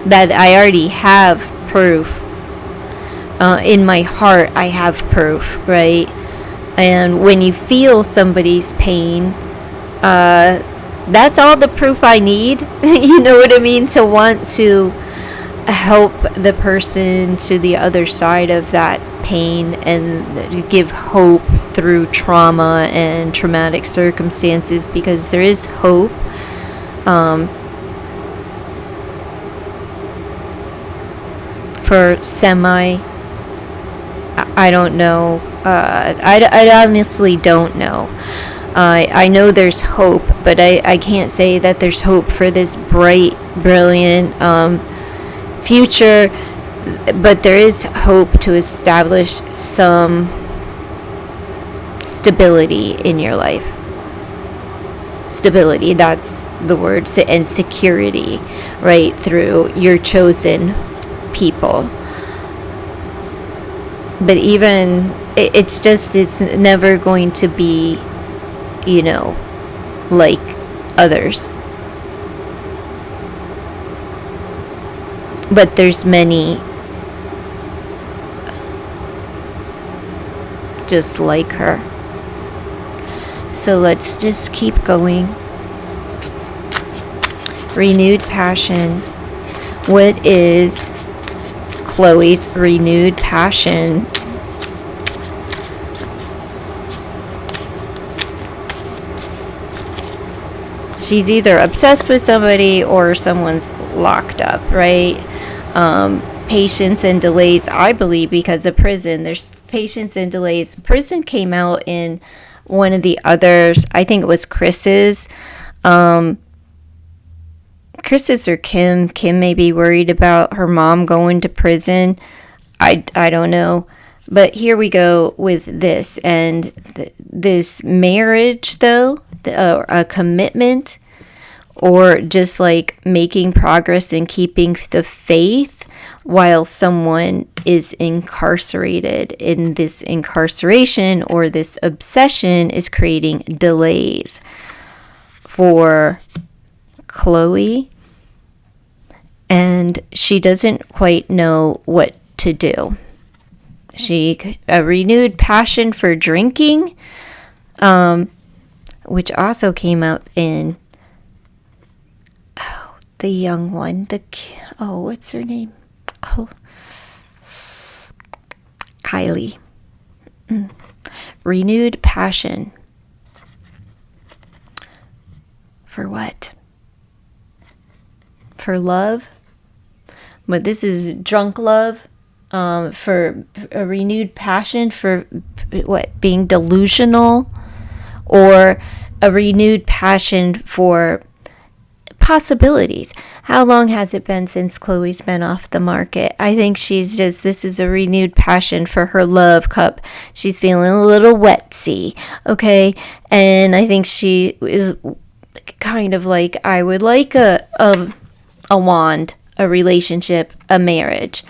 Speaker 1: That I already have proof. In my heart, I have proof, right? And when you feel somebody's pain, that's all the proof I need. You know what I mean? To want to help the person to the other side of that pain and give hope through trauma and traumatic circumstances, because there is hope. For I don't know. I honestly don't know. I know there's hope, but I can't say that there's hope for this bright, brilliant future. But there is hope to establish some stability in your life. Stability, that's the word, and security, right, through your chosen people. But even it's never going to be, like others. But there's many just like her. So let's just keep going. Renewed passion. What is Chloe's renewed passion? She's either obsessed with somebody or someone's locked up, right? Patience and delays, I believe, because of prison. There's patience and delays. Prison came out in one of the others. I think it was Chris's. Chris's or Kim. Kim may be worried about her mom going to prison. I don't know. But here we go with this. And this marriage, though, a commitment, or just like making progress and keeping the faith while someone is incarcerated. In this incarceration or this obsession is creating delays for Chloe, and she doesn't quite know what to do. A renewed passion for drinking, which also came up in the young one, what's her name? Kylie. Renewed passion. For what? For love? But this is drunk love. for a renewed passion for what, being delusional, or a renewed passion for possibilities. How long has it been since Khloe's been off the market? I think this is a renewed passion for her love cup. She's feeling a little wetsy, okay? And I think she is kind of like, I would like a wand, a relationship, a marriage.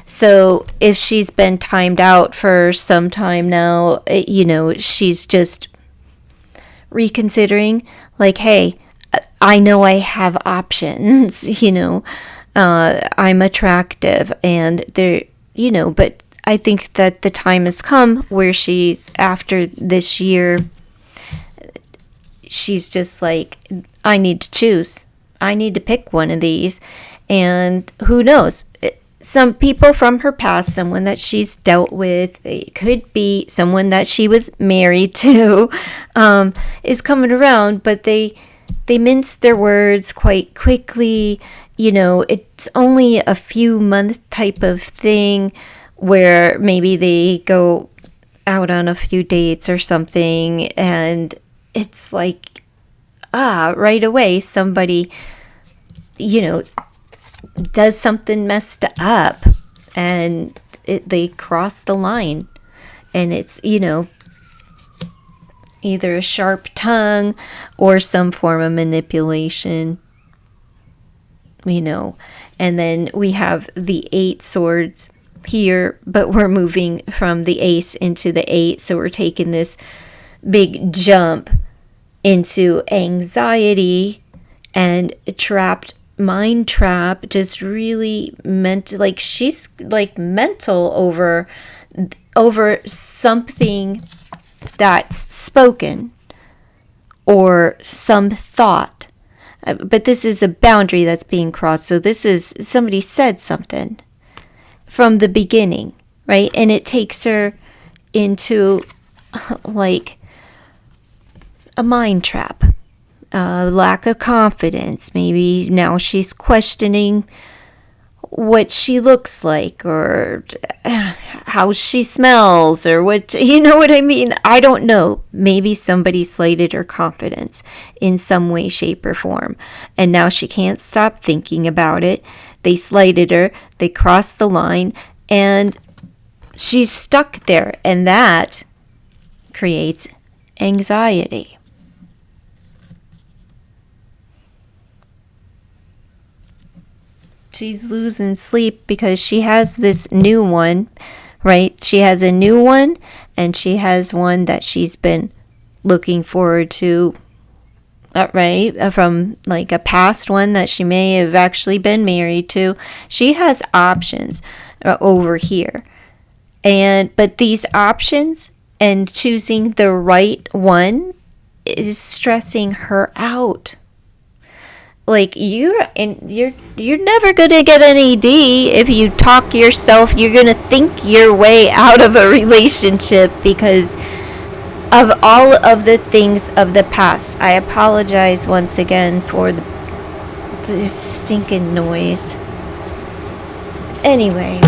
Speaker 1: So if she's been timed out for some time now, she's just reconsidering, like, hey, I know I have options, I'm attractive, and but I think that the time has come where after this year, she's just like, I need to choose. I need to pick one of these. And who knows? Some people from her past, someone that she's dealt with, it could be someone that she was married to, is coming around, but they mince their words quite quickly. It's only a few month type of thing where maybe they go out on a few dates or something, and it's like, right away somebody, does something messed up, and they cross the line, and it's, either a sharp tongue or some form of manipulation, and then we have the 8 swords here, but we're moving from the ace into the 8, so we're taking this big jump into anxiety and mind trap, just really like she's like mental over something that's spoken or some thought, but this is a boundary that's being crossed. So this is, somebody said something from the beginning, right? And it takes her into like a mind trap, lack of confidence. Maybe now she's questioning what she looks like, or how she smells, or what, what I mean? I don't know. Maybe somebody slighted her confidence in some way, shape, or form, and now she can't stop thinking about it. They slighted her, they crossed the line, and she's stuck there, and that creates anxiety. She's losing sleep because she has this new one, right? She has a new one, and she has one that she's been looking forward to, right? From like a past one that she may have actually been married to. She has options over here. But these options and choosing the right one is stressing her out. Like, you're never gonna get an ED if you talk yourself. You're gonna think your way out of a relationship because of all of the things of the past. I apologize once again for the stinking noise. Anyway,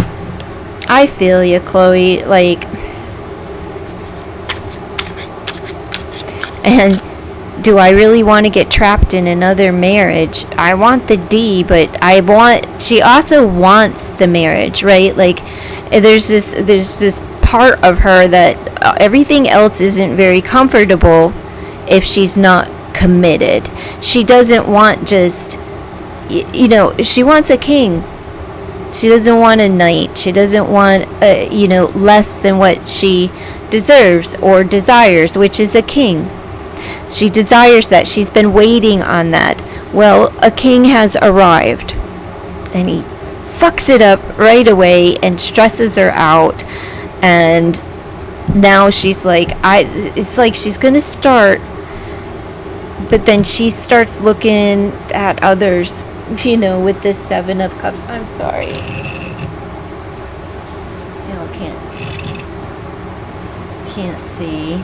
Speaker 1: I feel you, Khloe. Like, and do I really want to get trapped in another marriage? I want the D, but she also wants the marriage, right? Like, there's this part of her that everything else isn't very comfortable if she's not committed. She doesn't want just, she wants a king. She doesn't want a knight. She doesn't want, less than what she deserves or desires, which is a king. She desires that. She's been waiting on that. Well, a king has arrived, and he fucks it up right away and stresses her out. And now she's like, it's like she's gonna start, but then she starts looking at others, with this 7 of Cups. I'm sorry. Can't see.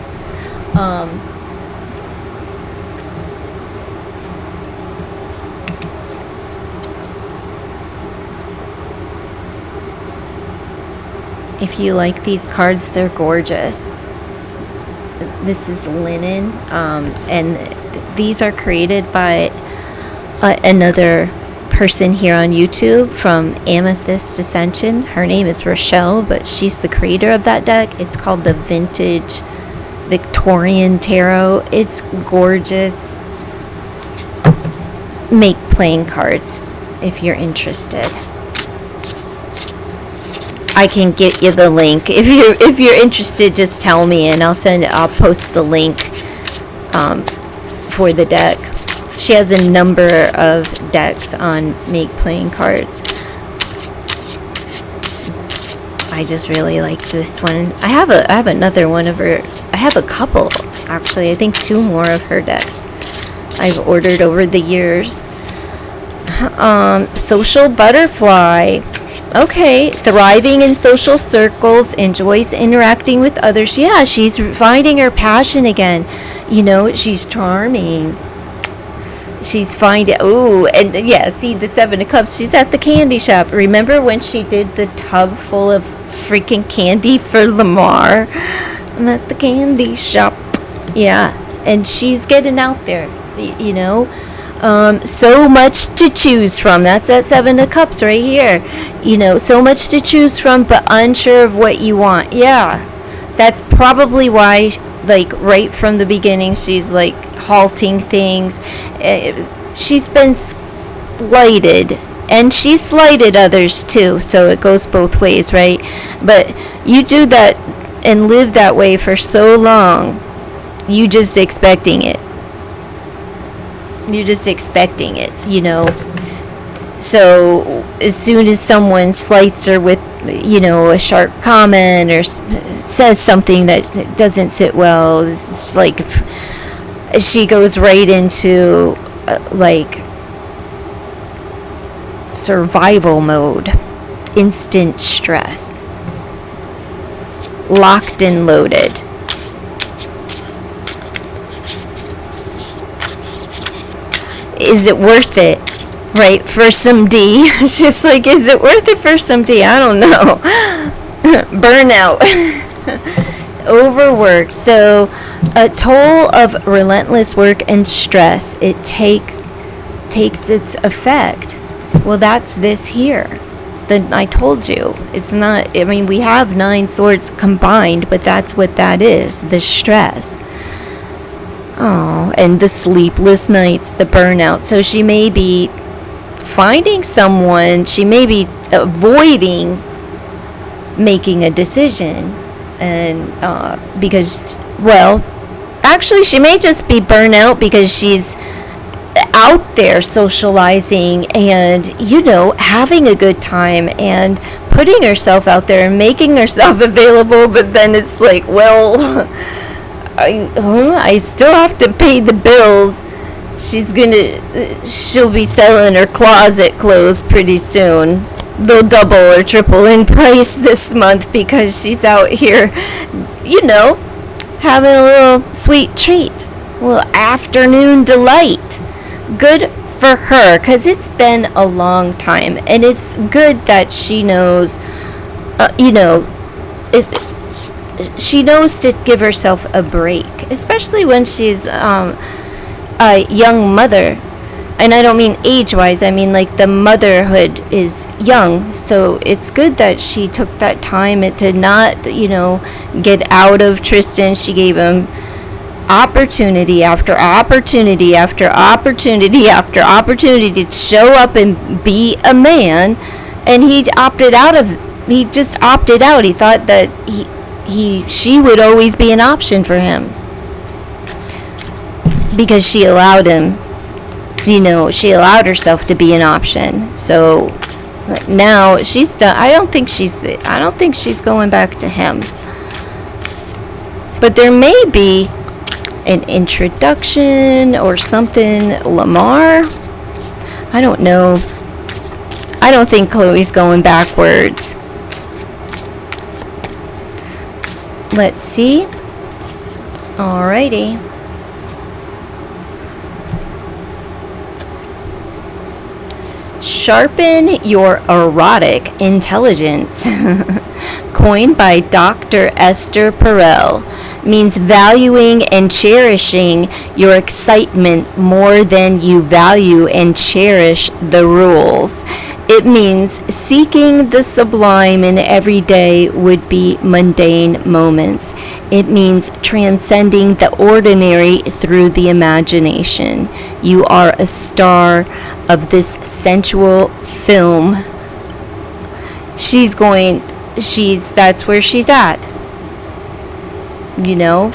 Speaker 1: If you like these cards, they're gorgeous. This is linen, and these are created by another person here on YouTube from Amethyst Ascension. Her name is Rochelle, but she's the creator of that deck. It's called the Vintage Victorian Tarot. It's gorgeous. Make playing cards if you're interested. I can get you the link. If you're interested, just tell me and I'll post the link for the deck. She has a number of decks on make playing cards. I just really like this one. I have another one of her. I have a couple actually. I think 2 more of her decks I've ordered over the years. Social butterfly. Okay, thriving in social circles, enjoys interacting with others. Yeah, she's finding her passion again. You know, she's charming. She's finding, and yeah, see the 7 of Cups. She's at the candy shop. Remember when she did the tub full of freaking candy for Lamar? I'm at the candy shop. Yeah, and she's getting out there, you know. So much to choose from. That's that 7 of Cups right here. You know, so much to choose from, but unsure of what you want. Yeah, that's probably why, like, right from the beginning, she's, like, halting things. She's been slighted, and she slighted others, too, so it goes both ways, right? But you do that and live that way for so long, you just expecting it. You're just expecting it, you know. So as soon as someone slights her with, you know, a sharp comment or says something that doesn't sit well, it's like she goes right into like survival mode, instant stress, locked and loaded. Is it worth it, right, for some D? It's just like, is it worth it for some D? I don't know. Burnout. Overwork. So a toll of relentless work and stress. It takes its effect. Well, that's this here. I told you. It's not, I mean, we have 9 swords combined, but that's what that is, the stress. Oh, and the sleepless nights, the burnout. So she may be finding someone, she may be avoiding making a decision. And because, well, actually she may just be burnout because she's out there socializing and, you know, having a good time and putting herself out there and making herself available. But then it's like, well, I still have to pay the bills. She'll be selling her closet clothes pretty soon. They'll double or triple in price this month because she's out here, you know, having a little sweet treat, a little afternoon delight. Good for her, because it's been a long time, and it's good that she knows, you know, she knows to give herself a break, especially when she's a young mother. And I don't mean age-wise, I mean like the motherhood is young, so it's good that she took that time to not, you know, get out of Tristan. She gave him opportunity after opportunity after opportunity after opportunity to show up and be a man, and he just opted out. He thought that she would always be an option for him because she allowed him, you know, she allowed herself to be an option. So now she's done. I don't think she's going back to him. But there may be an introduction or something. Lamar, I don't know. I don't think Chloe's going backwards. Let's see. Alrighty. Sharpen your erotic intelligence. Coined by Dr. Esther Perel, means valuing and cherishing your excitement more than you value and cherish the rules. It means seeking the sublime in everyday would-be mundane moments. It means transcending the ordinary through the imagination. You are a star of this sensual film. That's where she's at. You know?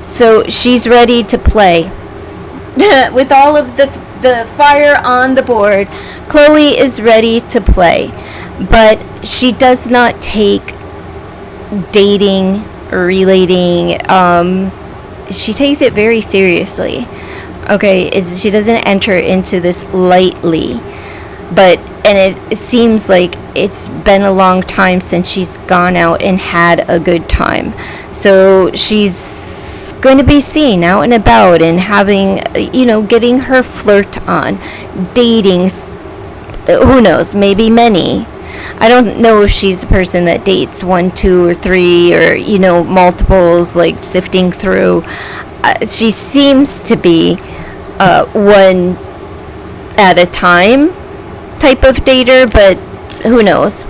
Speaker 1: So she's ready to play. With all of the fire on the board, Khloe is ready to play. But she does not take dating or relating. She takes it very seriously. Okay, she doesn't enter into this lightly. And it seems like it's been a long time since she's gone out and had a good time. So she's going to be seen out and about and having, getting her flirt on, dating, who knows, maybe many. I don't know if she's a person that dates 1, 2, or 3, or, multiples, like sifting through. She seems to be one at a time type of dater, but who knows?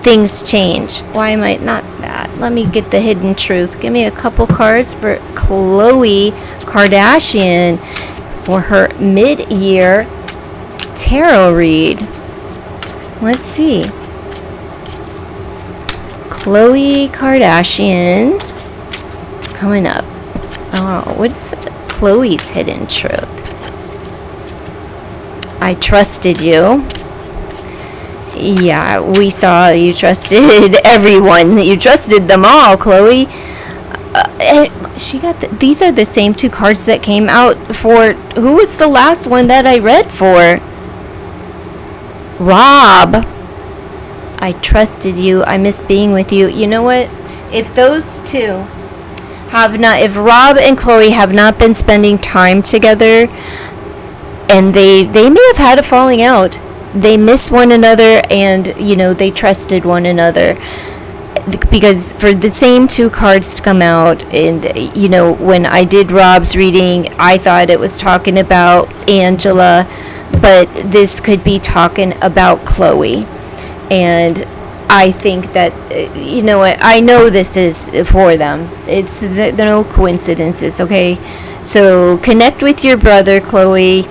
Speaker 1: Things change. Why am I not that? Let me get the hidden truth. Give me a couple cards for Khloe Kardashian for her mid-year tarot read. Let's see. Khloe Kardashian. It's coming up. Oh, what's Khloe's hidden truth? I trusted you. Yeah, we saw you trusted everyone. You trusted them all, Khloe. She got these are the same 2 cards that came out for, who was the last one that I read for? Rob. I trusted you. I miss being with you. You know what? If those two if Rob and Khloe have not been spending time together, and they may have had a falling out. They miss one another, and, they trusted one another. Because for the same 2 cards to come out, and, when I did Rob's reading, I thought it was talking about Angela, but this could be talking about Khloe. And I think that, I know this is for them. It's no coincidences, okay? So connect with your brother, Khloe.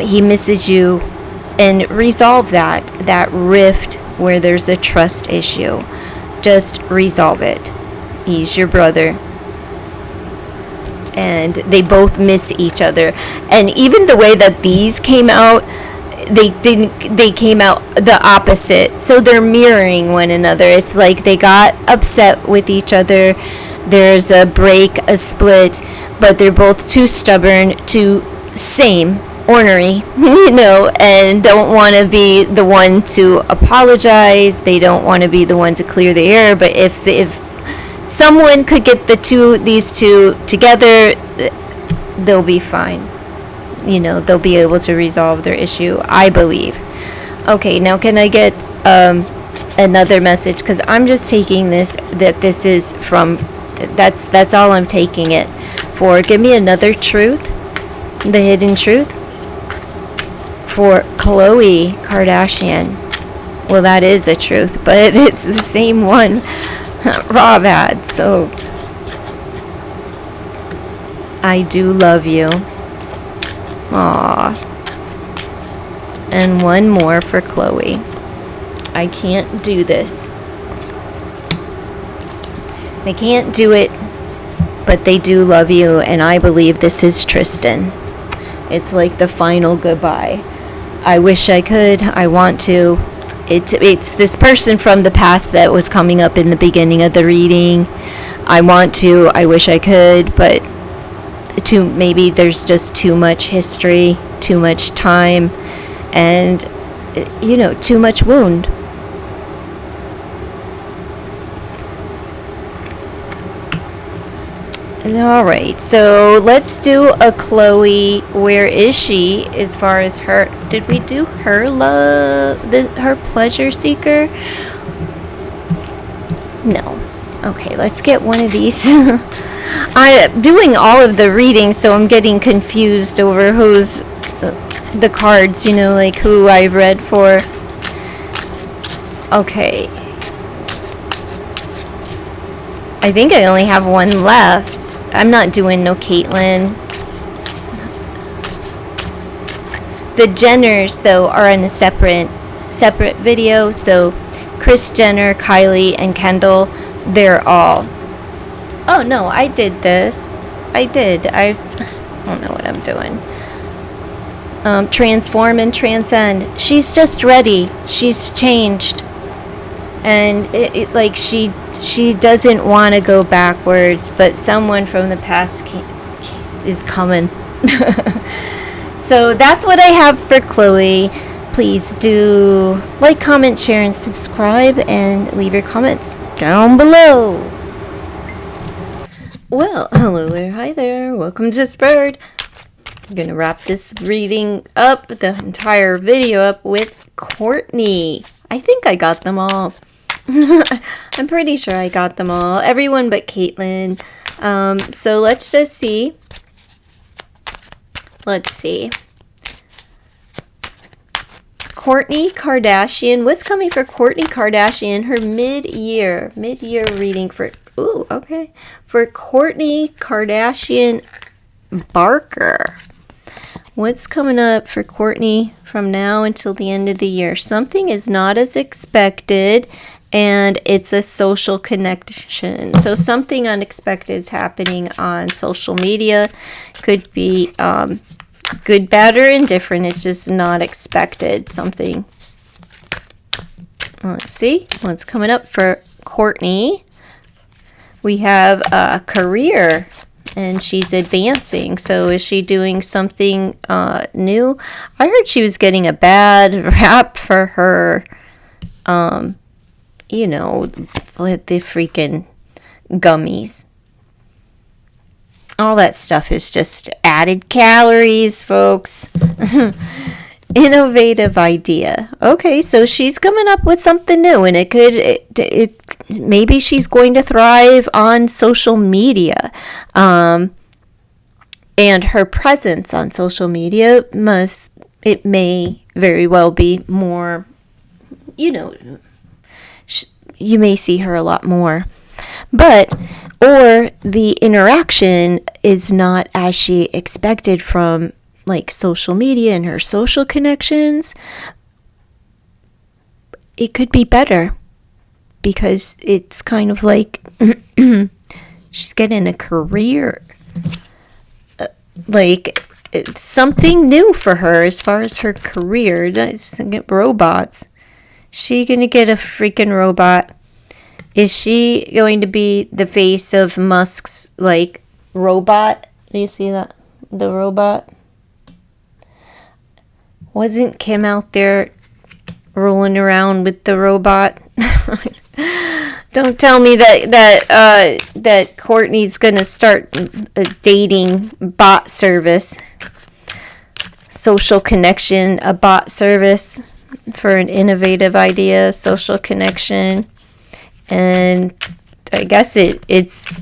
Speaker 1: He misses you, and resolve that rift where there's a trust issue. Just resolve it. He's your brother, and they both miss each other. And even the way that these came out, they came out the opposite, so they're mirroring one another. It's like they got upset with each other. There's a break, a split, but they're both too stubborn, too ornery, and don't want to be the one to apologize. They don't want to be the one to clear the air. But if someone could get these two together, they'll be fine. They'll be able to resolve their issue, I believe. Okay, now can I get another message? Because I'm just taking this is from, that's all I'm taking it for. Give me another truth, the hidden truth for Khloe Kardashian. Well, that is a truth, but it's the same one Rob had. So I do love you. Aww. And one more for Khloe. I can't do this. They can't do it, but they do love you, and I believe this is Tristan. It's like the final goodbye. I wish I could. I want to. It's this person from the past that was coming up in the beginning of the reading. I want to. I wish I could, but maybe there's just too much history, too much time, and too much wound. All right, so let's do a Khloe. Where is she as far as her? Did we do her love, her pleasure seeker? No. Okay, let's get one of these. I'm doing all of the readings, so I'm getting confused over who's the cards, you know, like who I've read for. Okay. I think I only have one left. I'm not doing no Caitlyn. The Jenners, though, are in a separate video, so Kris Jenner, Kylie, and Kendall, they're all... Oh, no, I did this. I don't know what I'm doing. Transform and transcend. She's just ready. She's changed. And like she doesn't want to go backwards, but someone from the past is coming. So that's what I have for Khloe. Please do like, comment, share, and subscribe, and leave your comments down below. Well, hello there, hi there, welcome to Spurred. I'm gonna wrap this reading up, the entire video up, with Kourtney. I think I got them all. I'm pretty sure I got them all. Everyone but Caitlyn. So let's just see. Let's see. Kourtney Kardashian. What's coming for Kourtney Kardashian? Her mid-year reading for... Ooh, okay. For Kourtney Kardashian Barker. What's coming up for Kourtney from now until the end of the year? Something is not as expected, and it's a social connection. So something unexpected is happening on social media. Could be good, bad, or indifferent. It's just not expected. Something. Let's see what's coming up for Kourtney. We have a career, and she's advancing. So is she doing something new? I heard she was getting a bad rap for her, you know, the freaking gummies. All that stuff is just added calories, folks. Innovative idea. Okay, so she's coming up with something new, and maybe she's going to thrive on social media. And her presence on social media may very well be more, you know, you may see her a lot more. Or the interaction is not as she expected from like social media and her social connections. It could be better because it's kind of like she's getting a career, like it's something new for her as far as her career. Get robots. She gonna get a freaking robot? Is she going to be the face of Musk's like robot? Do you see that? The robot? Wasn't Kim out there rolling around with the robot? Don't tell me that Kourtney's gonna start a dating bot service, social connection, a bot service for an innovative idea, social connection, and I guess it's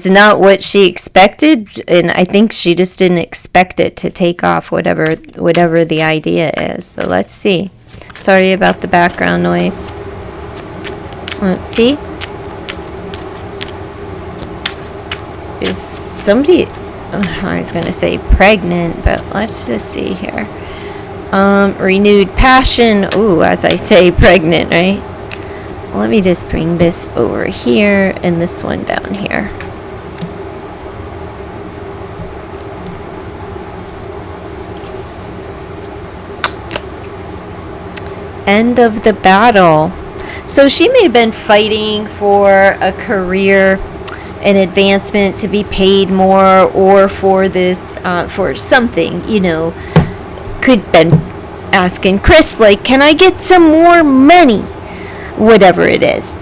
Speaker 1: not what she expected, and I think she just didn't expect it to take off, whatever the idea is. So let's see. Sorry about the background noise. Let's see. Is somebody... I was going to say pregnant, but let's just see here. Renewed passion. Ooh, as I say, pregnant, right? Let me just bring this over here and this one down here. End of the battle. So she may have been fighting for a career, an advancement, to be paid more, or for this, for something, you know. Could been asking Kris, like, can I get some more money? Whatever it is.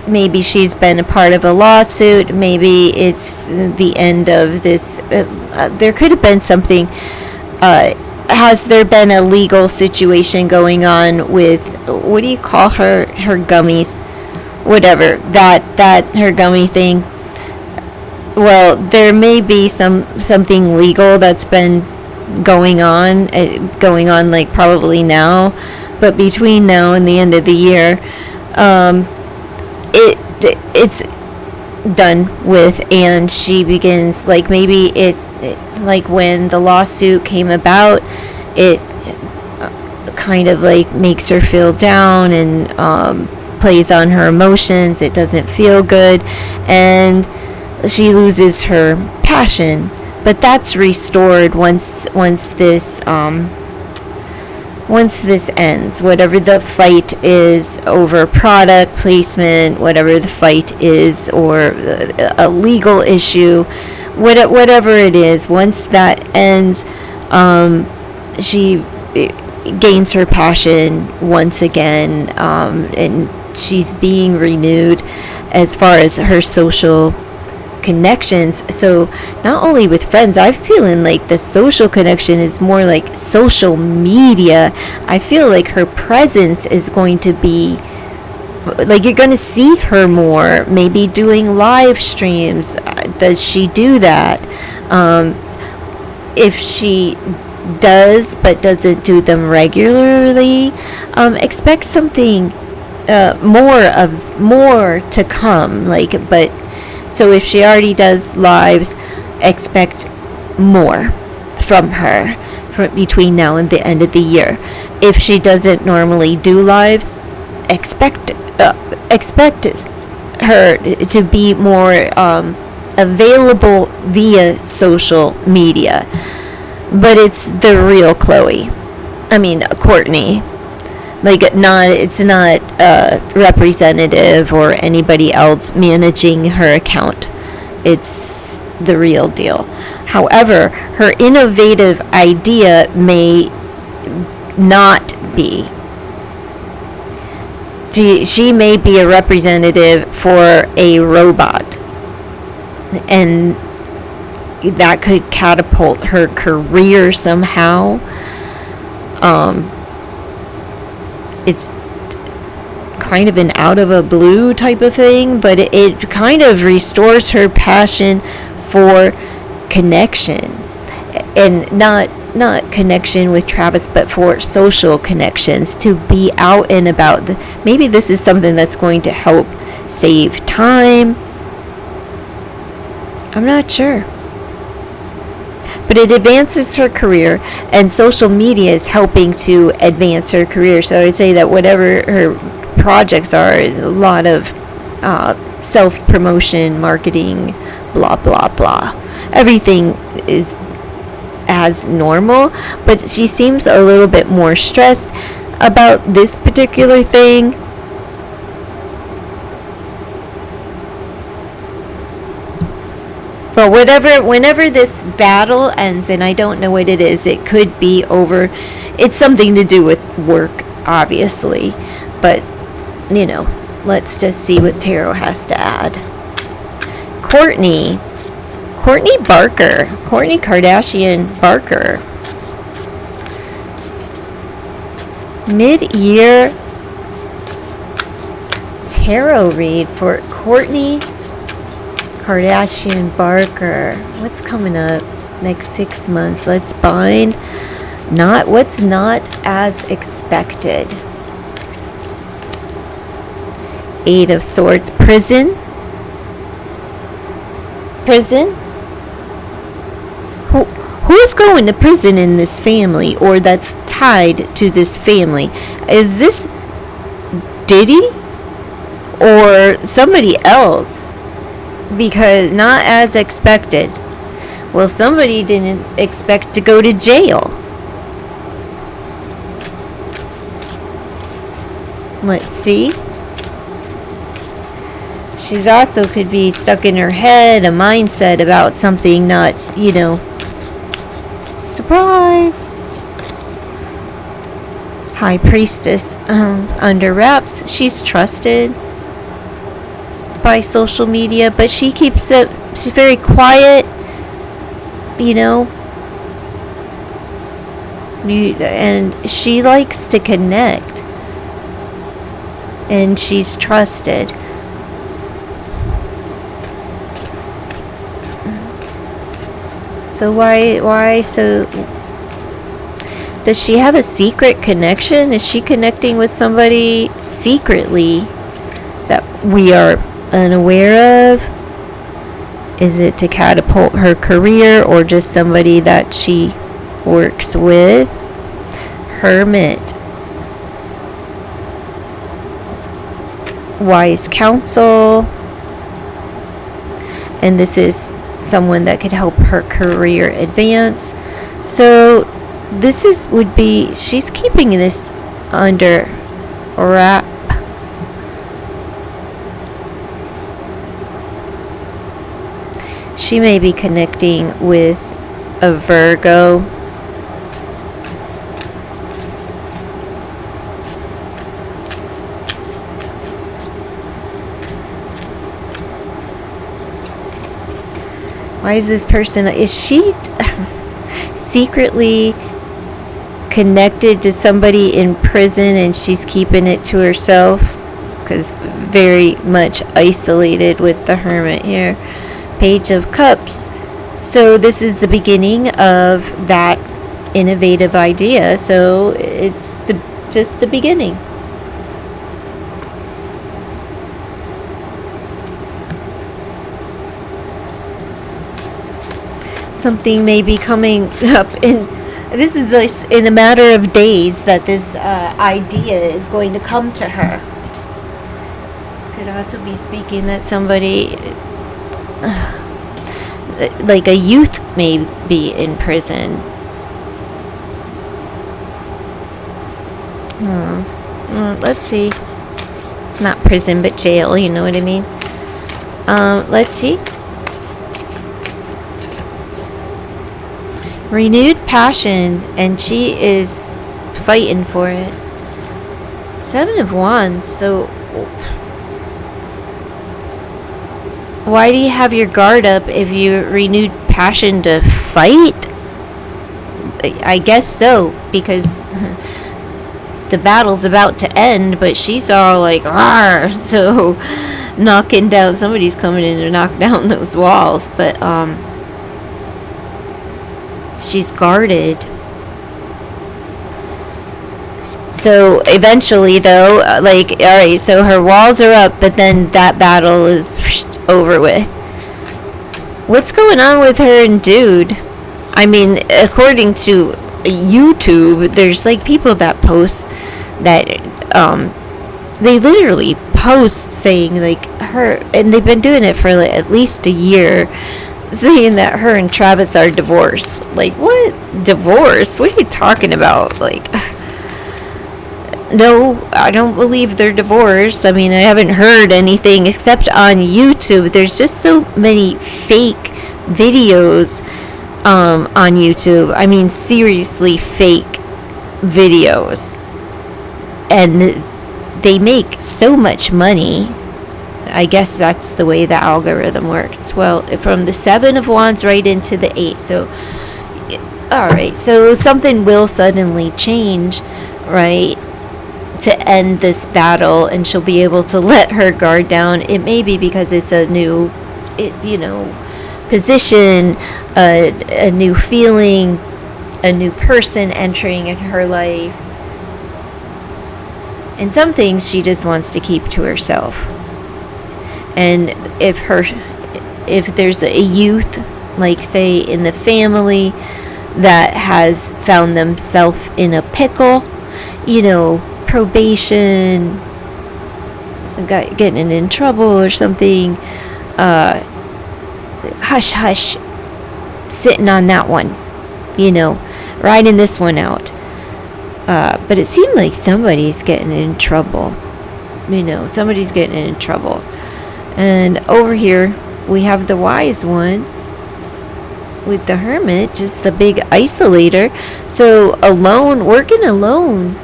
Speaker 1: maybe she's been a part of a lawsuit. Maybe it's the end of this. There could have been something. Has there been a legal situation going on with, what do you call her gummies, whatever, that her gummy thing? Well, there may be something legal that's been going on like probably now, but between now and the end of the year, it's done with, and she begins, like, maybe it like when the lawsuit came about, it kind of like makes her feel down and plays on her emotions. It doesn't feel good, and she loses her passion. But that's restored once this ends. Whatever the fight is over product placement, whatever the fight is, or a legal issue, whatever it is, once that ends, she gains her passion once again, and she's being renewed as far as her social connections. So not only with friends, I'm feeling like the social connection is more like social media. I feel like her presence is going to be like, you're going to see her more, maybe doing live streams. Does she do that? If she does but doesn't do them regularly, expect something more to come. But so if she already does lives, expect more from her between now and the end of the year. If she doesn't normally do lives, expect her to be more available via social media. But it's the real Kourtney. It's not representative or anybody else managing her account. It's the real deal. However, her innovative idea may not be. She may be a representative for a robot, and that could catapult her career somehow. It's kind of an out of a blue type of thing, but it kind of restores her passion for connection, and not connection with Travis, but for social connections, to be out and about. Maybe this is something that's going to help save time. I'm not sure. But it advances her career, and social media is helping to advance her career. So I would say that whatever her projects are, a lot of self-promotion, marketing, blah, blah, blah. Everything is as normal, but she seems a little bit more stressed about this particular thing. But whenever this battle ends, and I don't know what it is, it could be over. It's something to do with work, obviously. But, let's just see what tarot has to add. Kourtney Kardashian Barker. Mid-year tarot read for Kourtney Kardashian Barker. What's coming up next 6 months? Let's bind. What's not as expected. 8 of Swords. Prison. Who's going to prison in this family, or that's tied to this family? Is this Diddy or somebody else? Because not as expected. Well, somebody didn't expect to go to jail. Let's see. She's also could be stuck in her head, a mindset about something not, surprise. High Priestess, under wraps. She's trusted. by social media, but she keeps it, she's very quiet, you know, and she likes to connect, and she's trusted. So why so, does she have a secret connection? Is she connecting with somebody secretly that we are unaware of? Is it to catapult her career, or just somebody that she works with? Hermit. Wise counsel. And this is someone that could help her career advance. So this would be, she's keeping this under wrap. She may be connecting with a Virgo. Why is this person, is she secretly connected to somebody in prison and she's keeping it to herself? Because very much isolated with the Hermit here. Page of Cups. So this is the beginning of that innovative idea. So it's just the beginning. Something may be coming up, and this is in a matter of days that this idea is going to come to her. This could also be speaking that somebody, like a youth, may be in prison. Let's see. Not prison, but jail, you know what I mean? Let's see. Renewed passion, and she is fighting for it. 7 of Wands. So why do you have your guard up if you renewed passion to fight? I guess so, because the battle's about to end, but she's all like, "Arr!" So knocking down, somebody's coming in to knock down those walls, but she's guarded. So eventually, though, like, alright, so her walls are up, but then that battle is over with. What's going on with her and dude? I mean, according to YouTube, there's like people that post that, they literally post saying like her, and they've been doing it for like at least a year, saying that her and Travis are divorced. Like, what? Divorced? What are you talking about? Like, no, I don't believe they're divorced. I mean, I haven't heard anything except on YouTube. There's just so many fake videos on YouTube. I mean, seriously fake videos. And they make so much money. I guess that's the way the algorithm works. Well, from the 7 of Wands right into the 8. So, alright. So something will suddenly change, right, to end this battle, and she'll be able to let her guard down. It may be because it's a new, position, a new feeling, a new person entering in her life. And some things she just wants to keep to herself. And if there's a youth, like say in the family, that has found themselves in a pickle, probation, getting in trouble or something, hush hush, sitting on that one, riding this one out. But it seemed like somebody's getting in trouble. Somebody's getting in trouble. And over here, we have the wise one with the Hermit, just the big isolator. So alone, working alone.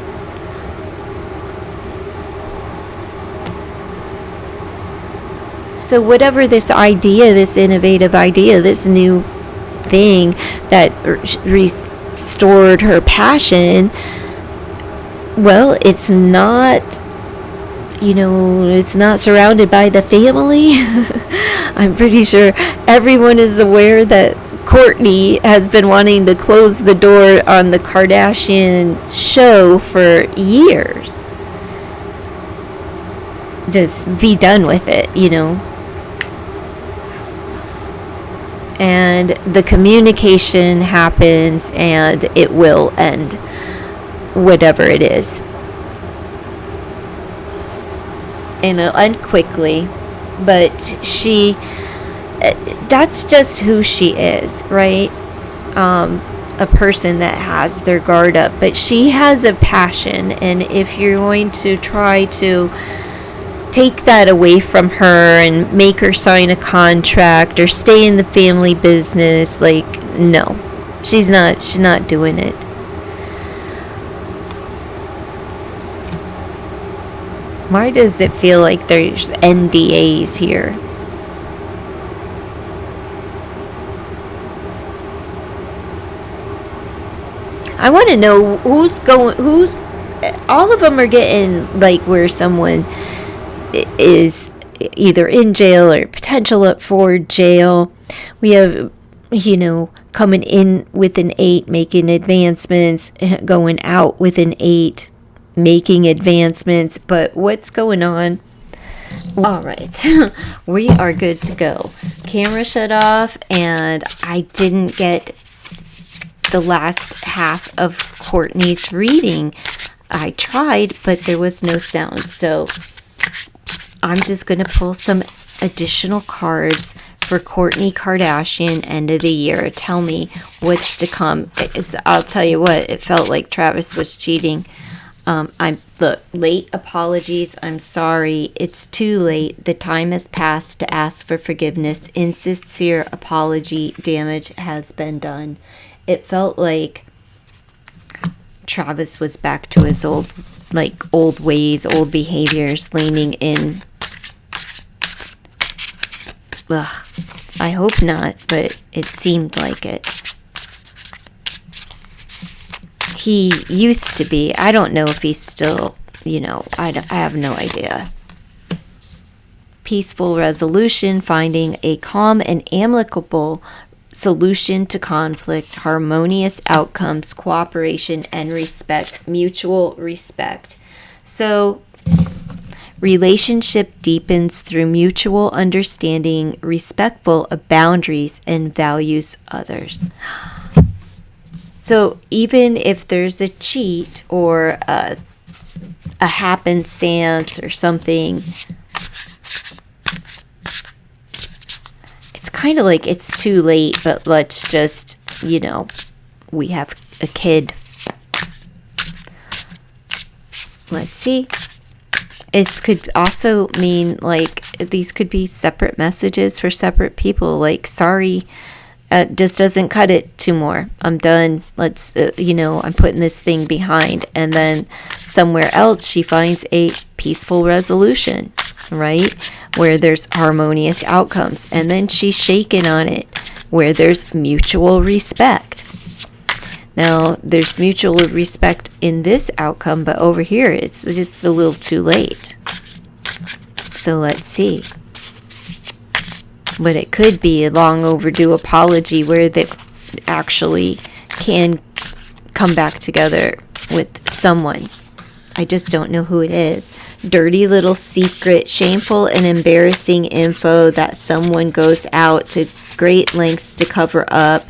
Speaker 1: So whatever this idea, this innovative idea, this new thing that restored her passion, well, it's not, it's not surrounded by the family. I'm pretty sure everyone is aware that Kourtney has been wanting to close the door on the Kardashian show for years. Just be done with it, And the communication happens and it will end, whatever it is. And it'll end quickly, but that's just who she is, right? A person that has their guard up, but she has a passion, and if you're going to try to take that away from her and make her sign a contract or stay in the family business, no, she's not doing it. Why does it feel like there's NDAs here? I want to know who's all of them are getting where someone is either in jail or potential up for jail. We have, coming in with an 8, making advancements, going out with an 8, making advancements. But what's going on? All right, we are good to go. Camera shut off, and I didn't get the last half of Kourtney's reading. I tried, but there was no sound. So I'm just going to pull some additional cards for Kourtney Kardashian end of the year. Tell me what's to come. I'll tell you what, it felt like Travis was cheating. Look, late apologies. I'm sorry. It's too late. The time has passed to ask for forgiveness. Insincere apology. Damage has been done. It felt like Travis was back to his old ways, old behaviors, leaning in. Ugh, I hope not, but it seemed like it. He used to be. I don't know if he's still, I have no idea. Peaceful resolution, finding a calm and amicable solution to conflict, harmonious outcomes, cooperation, and respect, mutual respect. So, relationship deepens through mutual understanding, respectful of boundaries, and values others. So even if there's a cheat or a happenstance or something, it's kind of like it's too late, but let's just, we have a kid. Let's see. It could also mean these could be separate messages for separate people. Sorry, just doesn't cut it two more. I'm done. Let's, I'm putting this thing behind. And then somewhere else she finds a peaceful resolution, right? Where there's harmonious outcomes. And then she's shaken on it, where there's mutual respect. Now, there's mutual respect in this outcome, but over here, it's just a little too late. So let's see. But it could be a long overdue apology where they actually can come back together with someone. I just don't know who it is. Dirty little secret, shameful and embarrassing info that someone goes out to great lengths to cover up.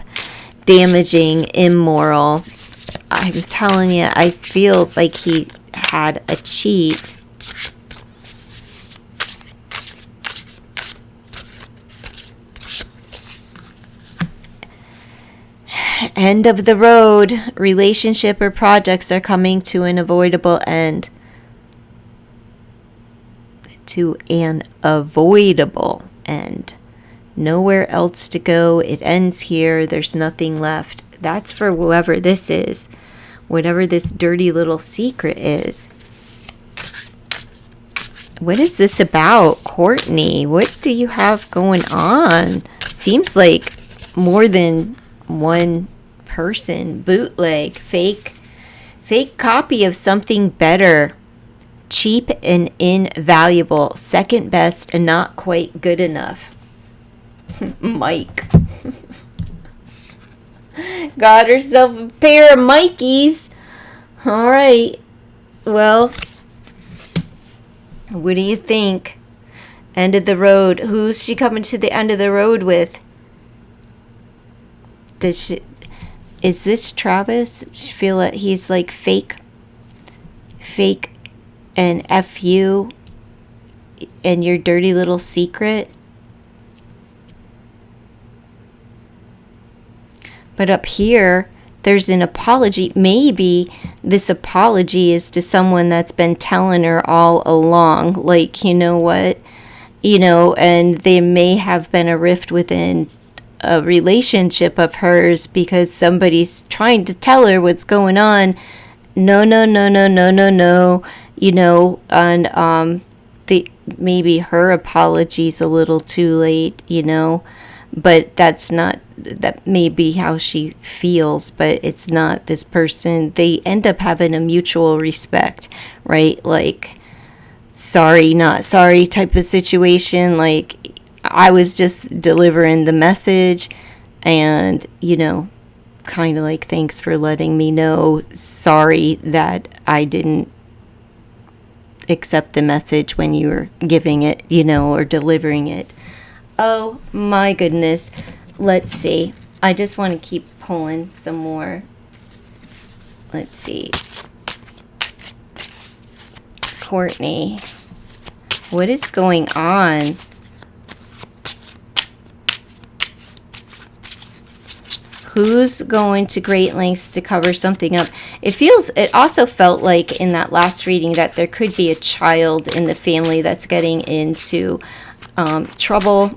Speaker 1: Damaging, immoral. I'm telling you, I feel like he had a cheat. End of the road. Relationship or projects are coming to an avoidable end. To an avoidable end. Nowhere else to go. It ends here. There's nothing left. That's for whoever this is. Whatever this dirty little secret is. What is this about, Kourtney? What do you have going on? Seems like more than one person. Bootleg, fake copy of something better. Cheap and invaluable. Second best and not quite good enough. Mike. Got herself a pair of Mikeys. All right. Well, what do you think? End of the road. Who's she coming to the end of the road with? Is this Travis? She feel that he's like fake and F you and your dirty little secret? But up here, there's an apology. Maybe this apology is to someone that's been telling her all along, like, you know what, and they may have been a rift within a relationship of hers because somebody's trying to tell her what's going on. No, and maybe her apology's a little too late, but that may be how she feels, but it's not this person. They end up having a mutual respect, right? Like, sorry, not sorry type of situation. Like, I was just delivering the message and, kind of like, thanks for letting me know. Sorry that I didn't accept the message when you were giving it, or delivering it. Oh my goodness. Let's see. I just want to keep pulling some more. Let's see. Kourtney. What is going on? Who's going to great lengths to cover something up? It also felt like in that last reading that there could be a child in the family that's getting into trouble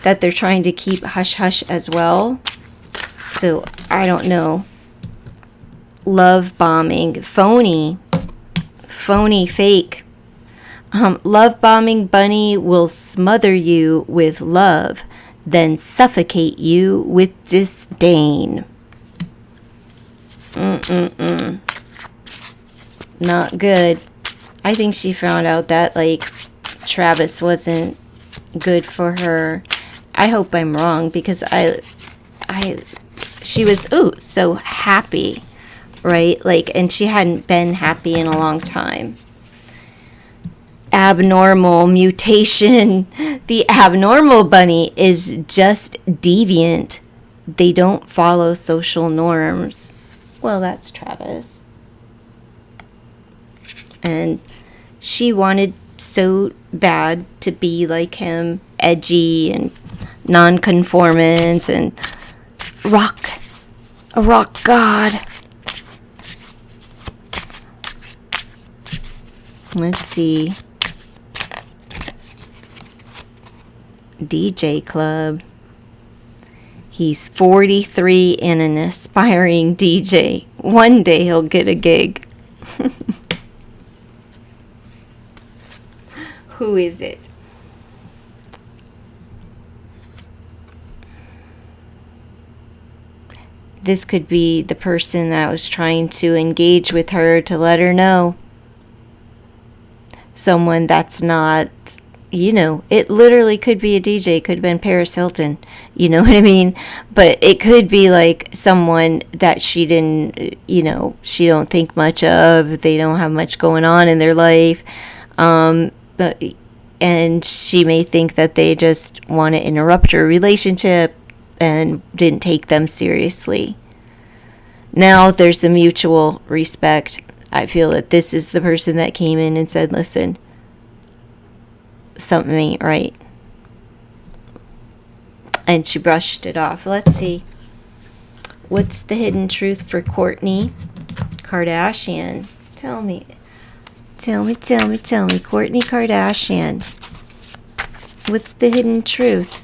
Speaker 1: that they're trying to keep hush-hush as well. So, I don't know. Love bombing. Phony, fake. Love bombing bunny will smother you with love, then suffocate you with disdain. Not good. I think she found out that, like, Travis wasn't good for her. I hope I'm wrong because she was so happy, right? Like, and she hadn't been happy in a long time. Abnormal mutation. The abnormal bunny is just deviant. They don't follow social norms. Well, that's Travis. And she wanted so bad to be like him, edgy and non-conformant and a rock god. Let's see. DJ Club. He's 43 and an aspiring DJ. One day he'll get a gig. Who is it? This could be the person that was trying to engage with her to let her know. Someone that's not, it literally could be a DJ, could have been Paris Hilton, you know what I mean? But it could be like someone that she didn't, she don't think much of, they don't have much going on in their life. And she may think that they just want to interrupt her relationship and didn't take them seriously. Now there's a mutual respect. I feel that this is the person that came in and said, listen, something ain't right. And she brushed it off. Let's see. What's the hidden truth for Kourtney Kardashian? Tell me. Kourtney Kardashian. What's the hidden truth?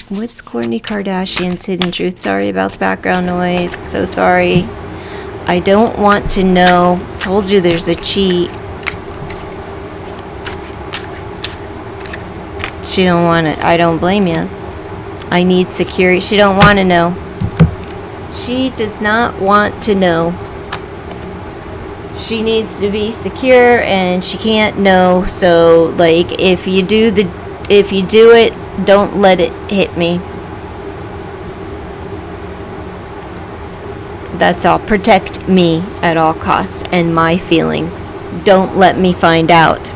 Speaker 1: What's Kourtney Kardashian's hidden truth? Sorry about the background noise. So sorry. I don't want to know. Told you there's a cheat. She don't want to. I don't blame you. I need security. She don't want to know. She does not want to know. She needs to be secure, and she can't know. So, like, if you do it, don't let it hit me. That's all. Protect me at all costs and my feelings. Don't let me find out.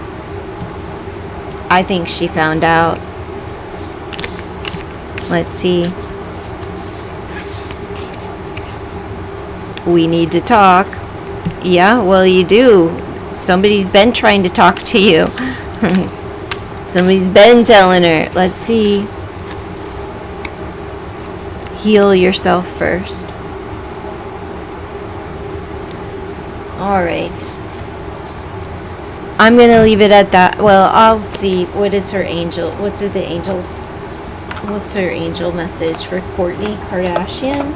Speaker 1: I think she found out. Let's see. We need to talk. Yeah, well, you do. Somebody's been trying to talk to you. Somebody's been telling her. Let's see. Heal yourself first. All right. I'm going to leave it at that. Well, I'll see. What is her angel? What's her angel message for Kourtney Kardashian?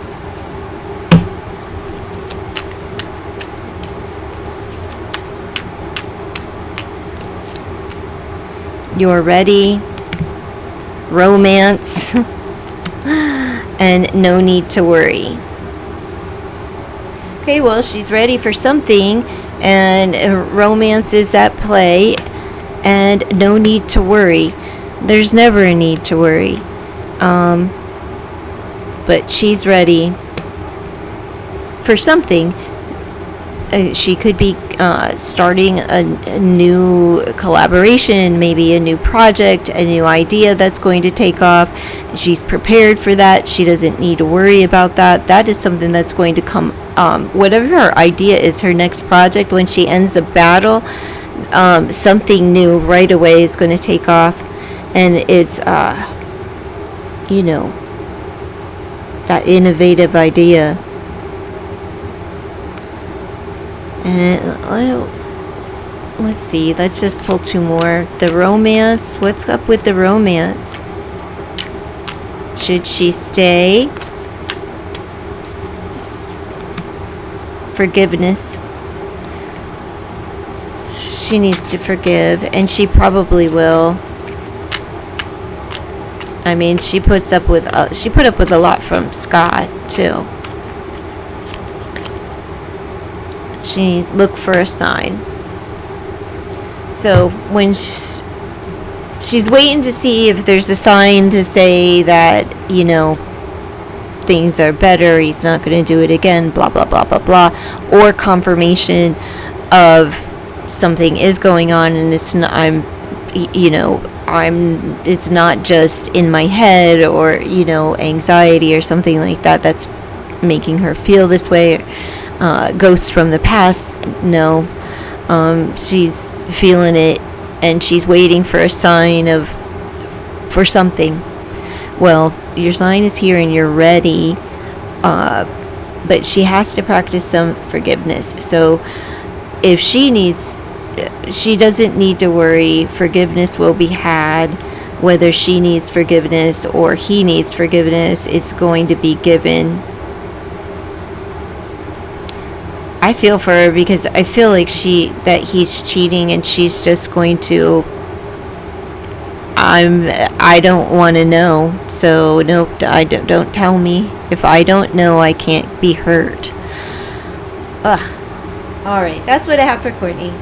Speaker 1: You're ready. Romance. And no need to worry. Okay, well, she's ready for something, and romance is at play, and no need to worry. There's never a need to worry. But she's ready for something. She could be starting a new collaboration, maybe a new project, a new idea that's going to take off. She's prepared for that. She doesn't need to worry about that. That is something that's going to come. Whatever her idea is, her next project, when she ends a battle, something new right away is going to take off. And it's, that innovative idea. And let's see, let's just pull two more. The romance, what's up with the romance? Should she stay? Forgiveness. She needs to forgive, and she probably will. I mean, she put up with a lot from Scott too. She needs to look for a sign. So when she's waiting to see if there's a sign to say that, things are better, he's not going to do it again, blah, blah, blah, blah, blah, or confirmation of something is going on, and it's not, it's not just in my head, or, anxiety or something like that that's making her feel this way. Ghosts from the past, no. She's feeling it, and she's waiting for a sign for something. Well, your sign is here and you're ready, but she has to practice some forgiveness. So if she doesn't need to worry. Forgiveness will be had. Whether she needs forgiveness or he needs forgiveness, it's going to be given. I feel for her, because I feel like that he's cheating, and she's just going to, I don't want to know, so no, don't tell me. If I don't know, I can't be hurt. Ugh. Alright, that's what I have for Kourtney.